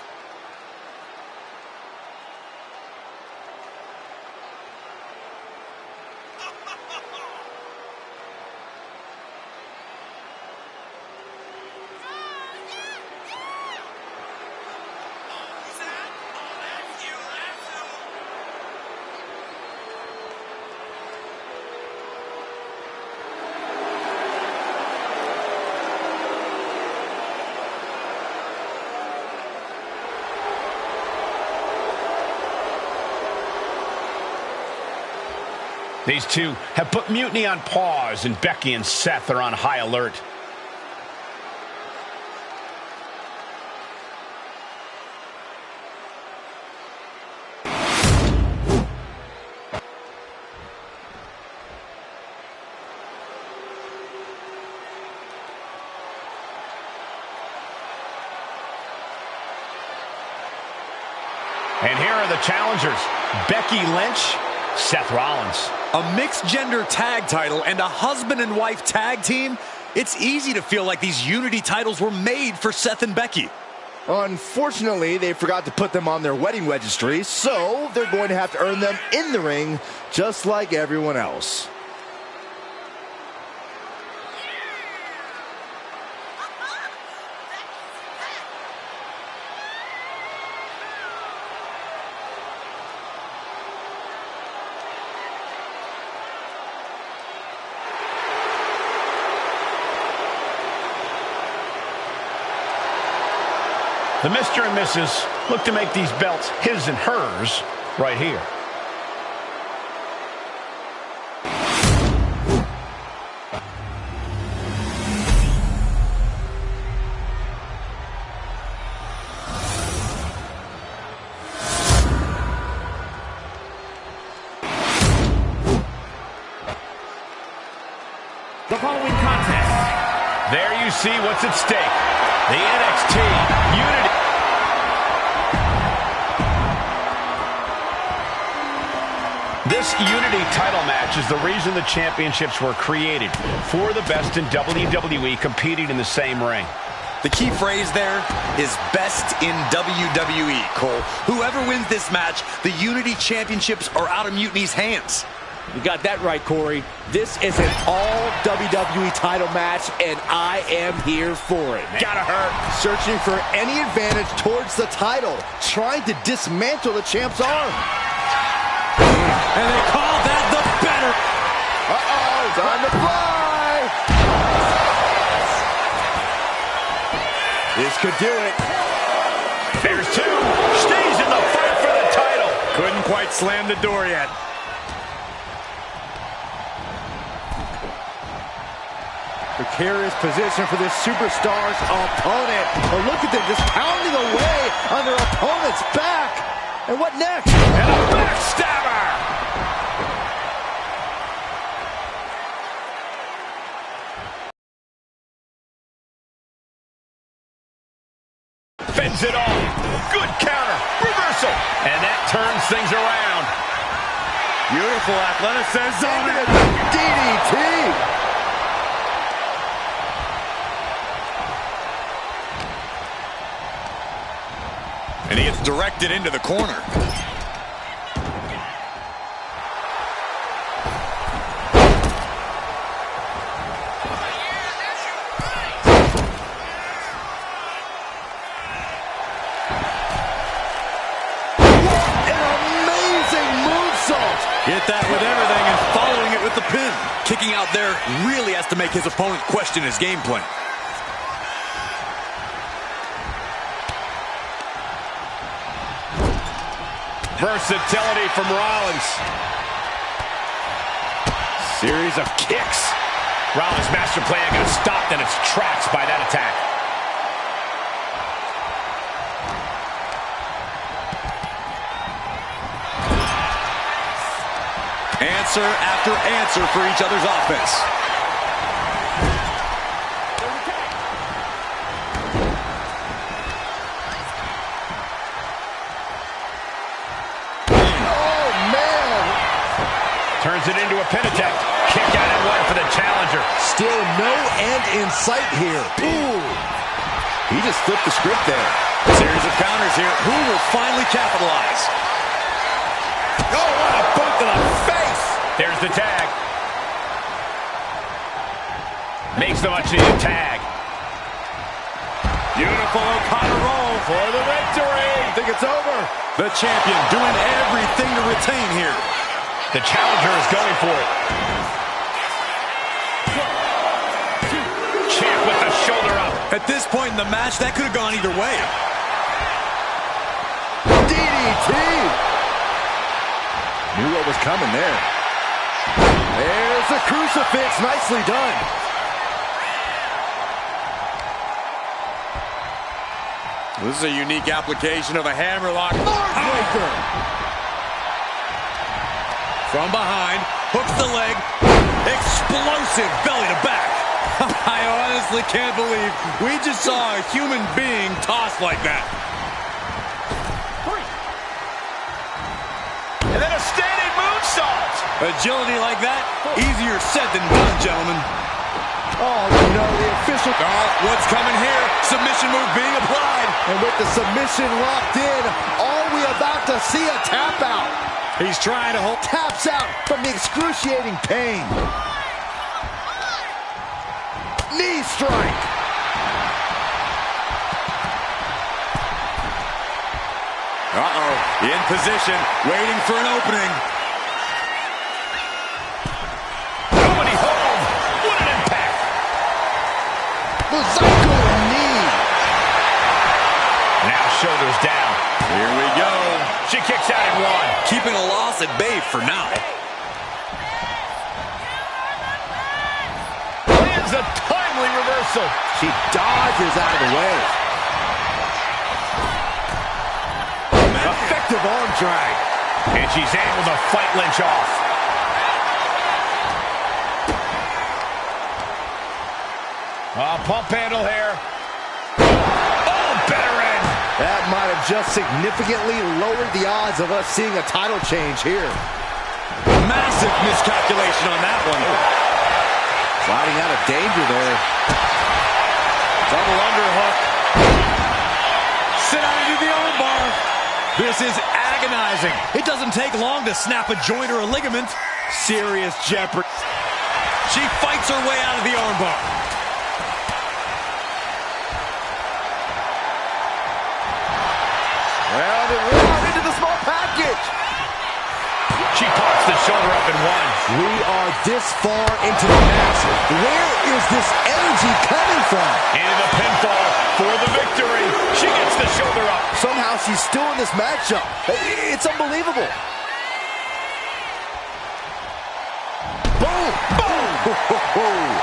These two have put Mutiny on pause, and Becky and Seth are on high alert. And here are the challengers, Becky Lynch, Seth Rollins. A mixed-gender tag title and a husband and wife tag team? It's easy to feel like these Unity titles were made for Seth and Becky. Unfortunately, they forgot to put them on their wedding registry, so they're going to have to earn them in the ring, just like everyone else. The Mr. and Mrs. look to make these belts his and hers right here. The following contest. There you see what's at stake. The NXT Unity. This Unity title match is the reason the championships were created, for the best in WWE competing in the same ring. The key phrase there is best in WWE, Cole. Whoever wins this match, the Unity Championships are out of Mutiny's hands. You got that right, Corey. This is an all WWE title match, and I am here for it. Gotta hurt. Searching for any advantage towards the title, trying to dismantle the champ's arm. And they call that the better. Uh-oh, time to fly. This could do it. There's two. Stays in the fight for the title. Couldn't quite slam the door yet. Precarious position for this superstar's opponent. But look at them just pounding away on their opponent's back. And what next? And a backstabber. Fends it off. Good counter. Reversal. And that turns things around. Beautiful athleticism. DDT. And he gets directed into the corner. Hit that with everything and following it with the pin. Kicking out there really has to make his opponent question his game plan. Versatility from Rollins. Series of kicks. Rollins' master plan going to stop in its tracks by that attack. Answer after answer for each other's offense. Oh, man. Turns it into a pin attempt. Kick out and one for the challenger. Still no end in sight here. Ooh. He just flipped the script there. Series of counters here. Who will finally capitalize? Oh, what a boot to the face. There's the tag. Makes the much-needed tag. Beautiful Okada roll for the victory. I think it's over. The champion doing everything to retain here. The challenger is going for it. Champ with the shoulder up. At this point in the match, that could have gone either way. DDT. Knew what was coming there. There's the crucifix. Nicely done. This is a unique application of a hammerlock. Heartbreaker. From behind, hooks the leg. Explosive belly to back. I honestly can't believe we just saw a human being tossed like that. And then a standing moonsault. Agility like that, easier said than done, gentlemen. Oh, no, the official. Oh, what's coming here? Submission move being applied. And with the submission locked in, are we about to see a tap out? He's trying to hold. Taps out from the excruciating pain. Knee strike. Uh-oh, in position, waiting for an opening. Nobody home. What an impact. The Psycho knee. Now shoulders down. Here we go. She kicks out at one. Keeping a loss at bay for now. Lands a timely reversal. She dodges out of the way. Effective arm drag. And she's able to fight Lynch off. Pump handle here. Oh, better end. That might have just significantly lowered the odds of us seeing a title change here. Massive miscalculation on that one. Sliding out of danger there. Double underhook. Sit out into the armbar. This is agonizing. It doesn't take long to snap a joint or a ligament. Serious jeopardy. She fights her way out of the armbar. Well, they roll into the small package. She pops the shoulder up in one. We are this far into the match. Where is this energy coming from? Into the pinfall for the victory. She gets the shoulder up. Somehow she's still in this matchup. It's unbelievable. Boom! Boom!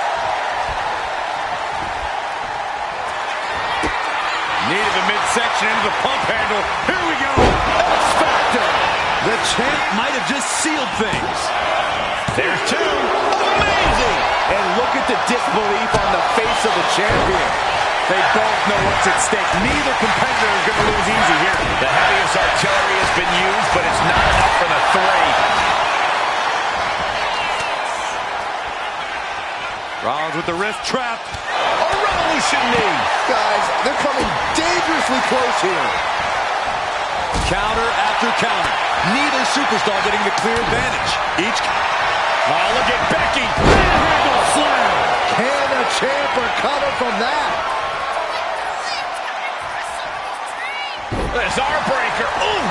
Knee to the midsection into the pump handle. Here we go. X-Factor. The champ might have just sealed things. There's two. Amazing! And look at the disbelief on the face of the champion. They both know what's at stake. Neither competitor is going to lose easy here. The heaviest artillery has been used, but Rollins with the wrist trapped. A revolution knee. Guys, they're coming dangerously close here. Counter after counter. Neither superstar getting the clear advantage. Each. Oh, look at Becky. Manhandle slam. Can the champ recover from that? This arm breaker. Ooh.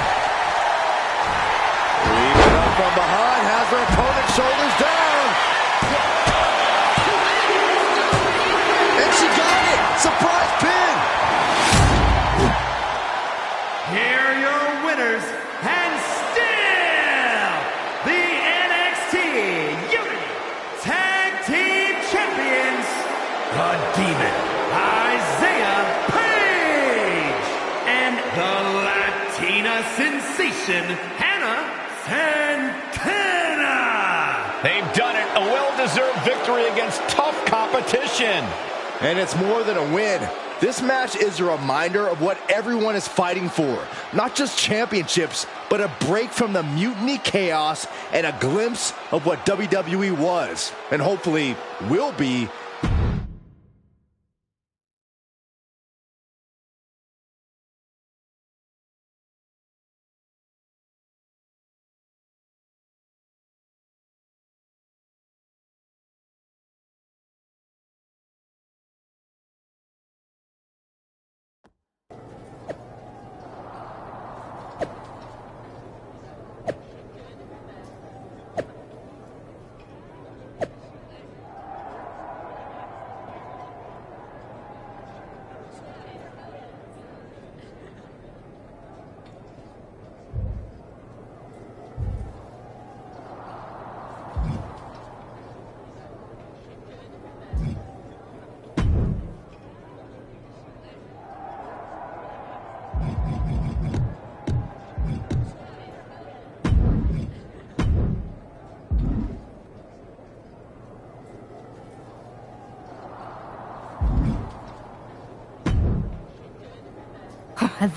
Leaping up from behind, has her opponent's shoulders down. And she got it. Surprise pin. Here are your winners, and still the NXT Unity Tag Team Champions, the Demon, Isaiah Page, and the Latina sensation, Hannah Santana. They've done it. A well-deserved victory against tough competition. And it's more than a win. This match is a reminder of what everyone is fighting for. Not just championships, but a break from the mutiny chaos and a glimpse of what WWE was, and hopefully will be.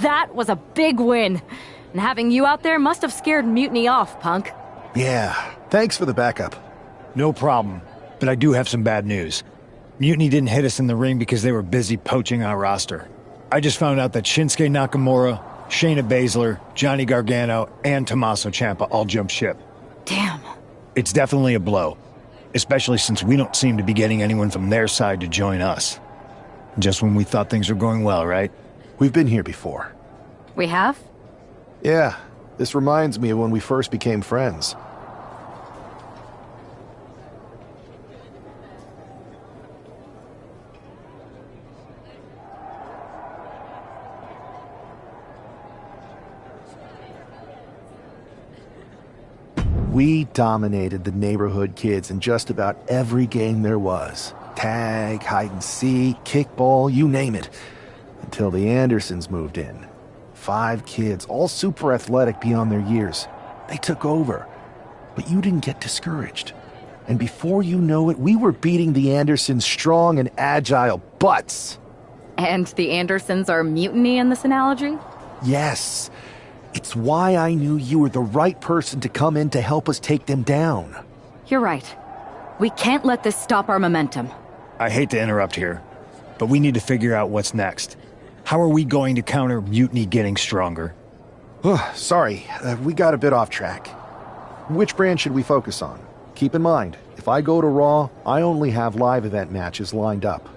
That was a big win. And having you out there must have scared Mutiny off, Punk. Yeah, thanks for the backup. No problem, but I do have some bad news. Mutiny didn't hit us in the ring because they were busy poaching our roster. I just found out that Shinsuke Nakamura, Shayna Baszler, Johnny Gargano, and Tommaso Ciampa all jumped ship. Damn. It's definitely a blow, especially since we don't seem to be getting anyone from their side to join us. Just when we thought things were going well, right? We've been here before. We have? Yeah, this reminds me of when we first became friends. We dominated the neighborhood kids in just about every game there was. Tag, hide and seek, kickball, you name it. Until the Andersons moved in. 5 kids, all super athletic beyond their years. They took over. But you didn't get discouraged. And before you know it, we were beating the Andersons' strong and agile butts. And the Andersons are Mutiny in this analogy? Yes. It's why I knew you were the right person to come in to help us take them down. You're right. We can't let this stop our momentum. I hate to interrupt here, but we need to figure out what's next. How are we going to counter Mutiny getting stronger? Sorry, we got a bit off track. Which brand should we focus on? Keep in mind, if I go to Raw, I only have live event matches lined up.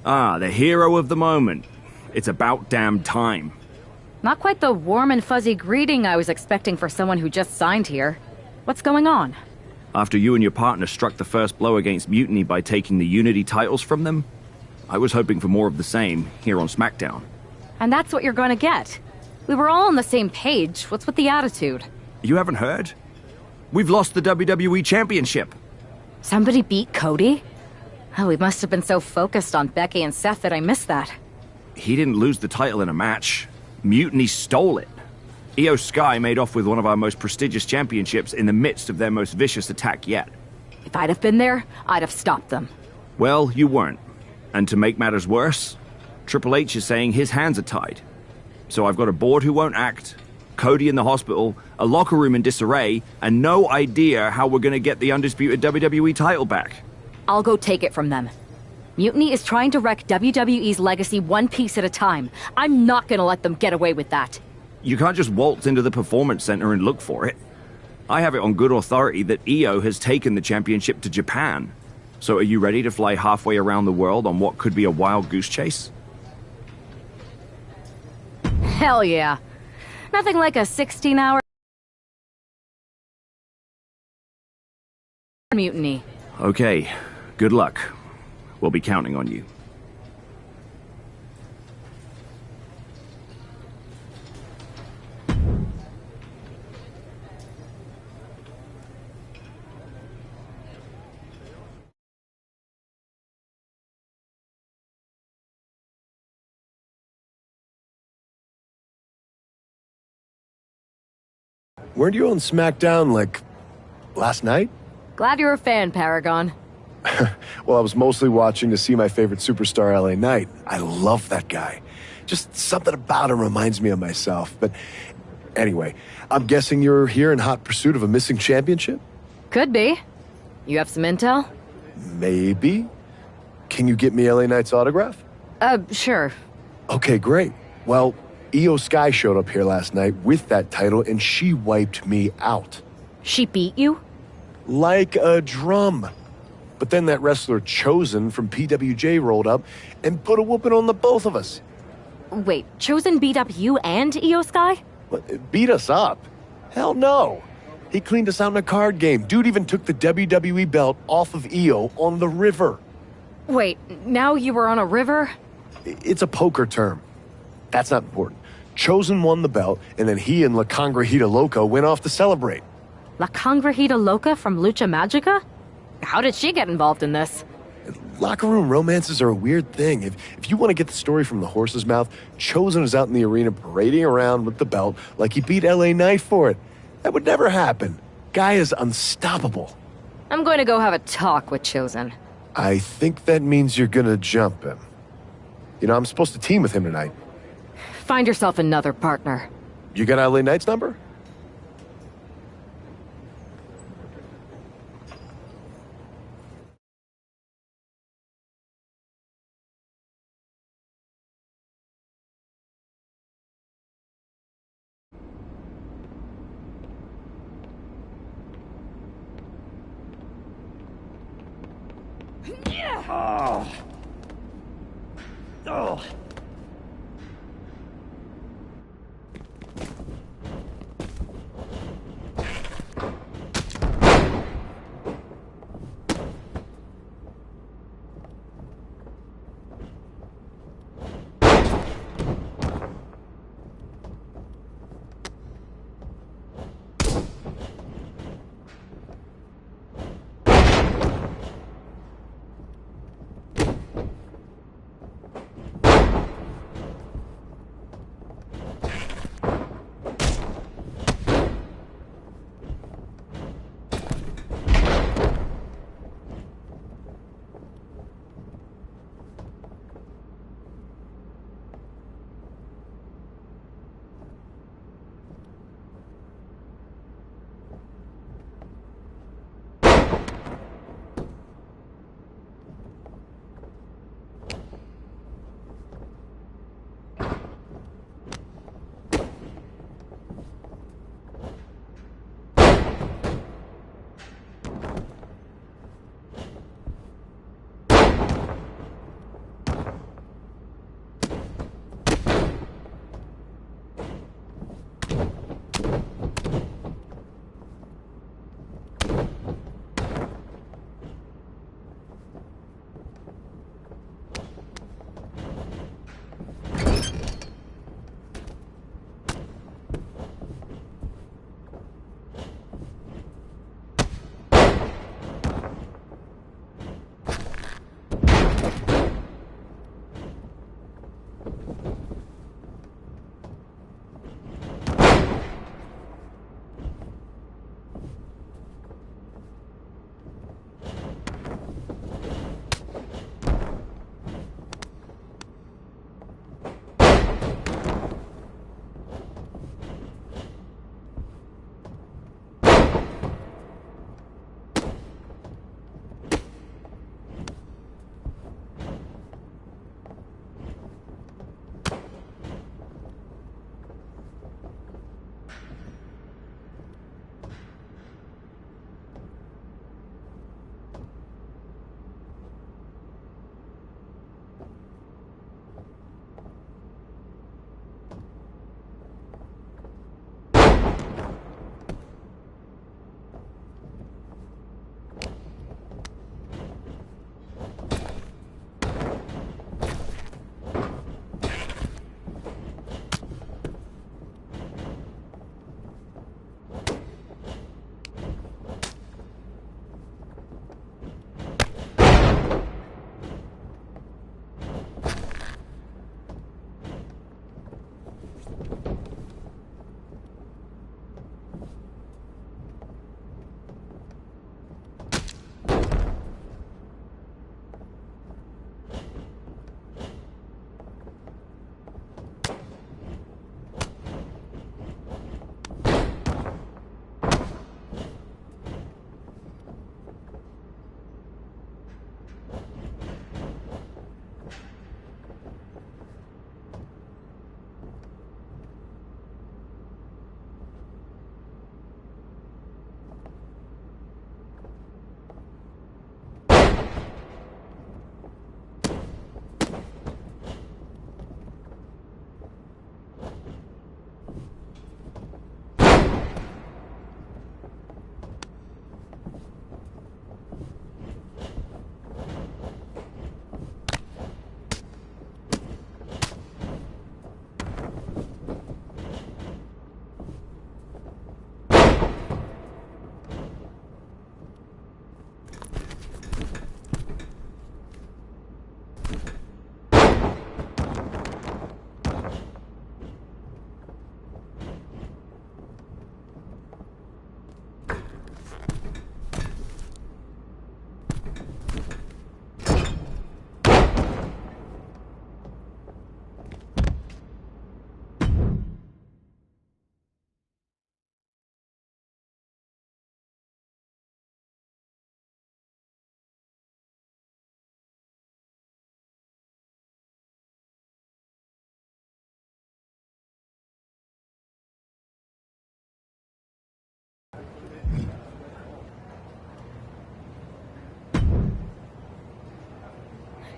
Ah, the hero of the moment. It's about damn time. Not quite the warm and fuzzy greeting I was expecting for someone who just signed here. What's going on? After you and your partner struck the first blow against Mutiny by taking the Unity titles from them, I was hoping for more of the same here on SmackDown. And that's what you're going to get. We were all on the same page. What's with the attitude? You haven't heard? We've lost the WWE Championship. Somebody beat Cody? Oh, we must have been so focused on Becky and Seth that I missed that. He didn't lose the title in a match. Mutiny stole it. Io Sky made off with one of our most prestigious championships in the midst of their most vicious attack yet. If I'd have been there, I'd have stopped them. Well, you weren't. And to make matters worse, Triple H is saying his hands are tied. So I've got a board who won't act, Cody in the hospital, a locker room in disarray, and no idea how we're gonna get the undisputed WWE title back. I'll go take it from them. Mutiny is trying to wreck WWE's legacy one piece at a time. I'm not gonna let them get away with that. You can't just waltz into the Performance Center and look for it. I have it on good authority that Io has taken the championship to Japan. So are you ready to fly halfway around the world on what could be a wild goose chase? Hell yeah. Nothing like a 16-hour mutiny. Okay, good luck. We'll be counting on you. Weren't you on SmackDown, like, last night? Glad you're a fan, Paragon. Well, I was mostly watching to see my favorite superstar, LA Knight. I love that guy. Just something about him reminds me of myself. But anyway, I'm guessing you're here in hot pursuit of a missing championship? Could be. You have some intel? Maybe. Can you get me LA Knight's autograph? Sure. Okay, great. Well, Io Sky showed up here last night with that title, and she wiped me out. She beat you? Like a drum. But then that wrestler Chosen from PWJ rolled up and put a whooping on the both of us. Wait, Chosen beat up you and Io Sky? What, beat us up? Hell no. He cleaned us out in a card game. Dude even took the WWE belt off of Io on the river. Wait, now you were on a river? It's a poker term. That's not important. Chosen won the belt, and then he and La Congrejita Loca went off to celebrate. La Congrejita Loca from Lucha Magica? How did she get involved in this? Locker room romances are a weird thing. If you want to get the story from the horse's mouth, Chosen is out in the arena parading around with the belt like he beat LA Knight for it. That would never happen. Guy is unstoppable. I'm going to go have a talk with Chosen. I think that means you're gonna jump him. You know, I'm supposed to team with him tonight. Find yourself another partner. You got LA Knight's number? Oh. Oh.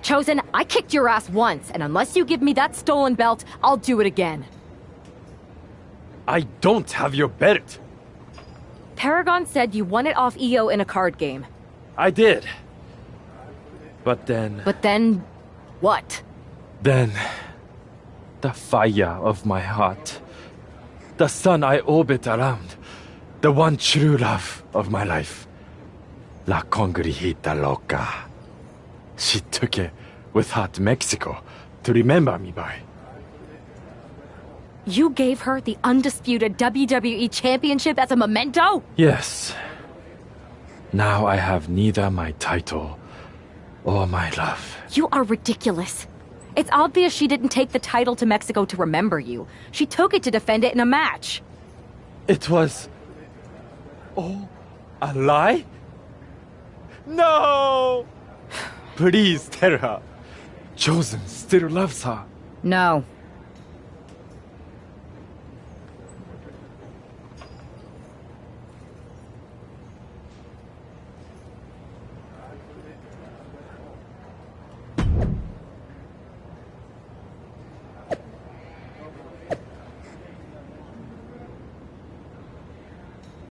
Chosen, I kicked your ass once, and unless you give me that stolen belt, I'll do it again. I don't have your belt. Paragon said you won it off EO in a card game. I did. But then... But then... what? Then... the fire of my heart. The sun I orbit around. The one true love of my life. La Congrijita Loca. She took it with her to Mexico to remember me by. You gave her the undisputed WWE Championship as a memento? Yes. Now I have neither my title or my love. You are ridiculous. It's obvious she didn't take the title to Mexico to remember you. She took it to defend it in a match. It was... oh, a lie? No! Please tell her. Chosen still loves her. No,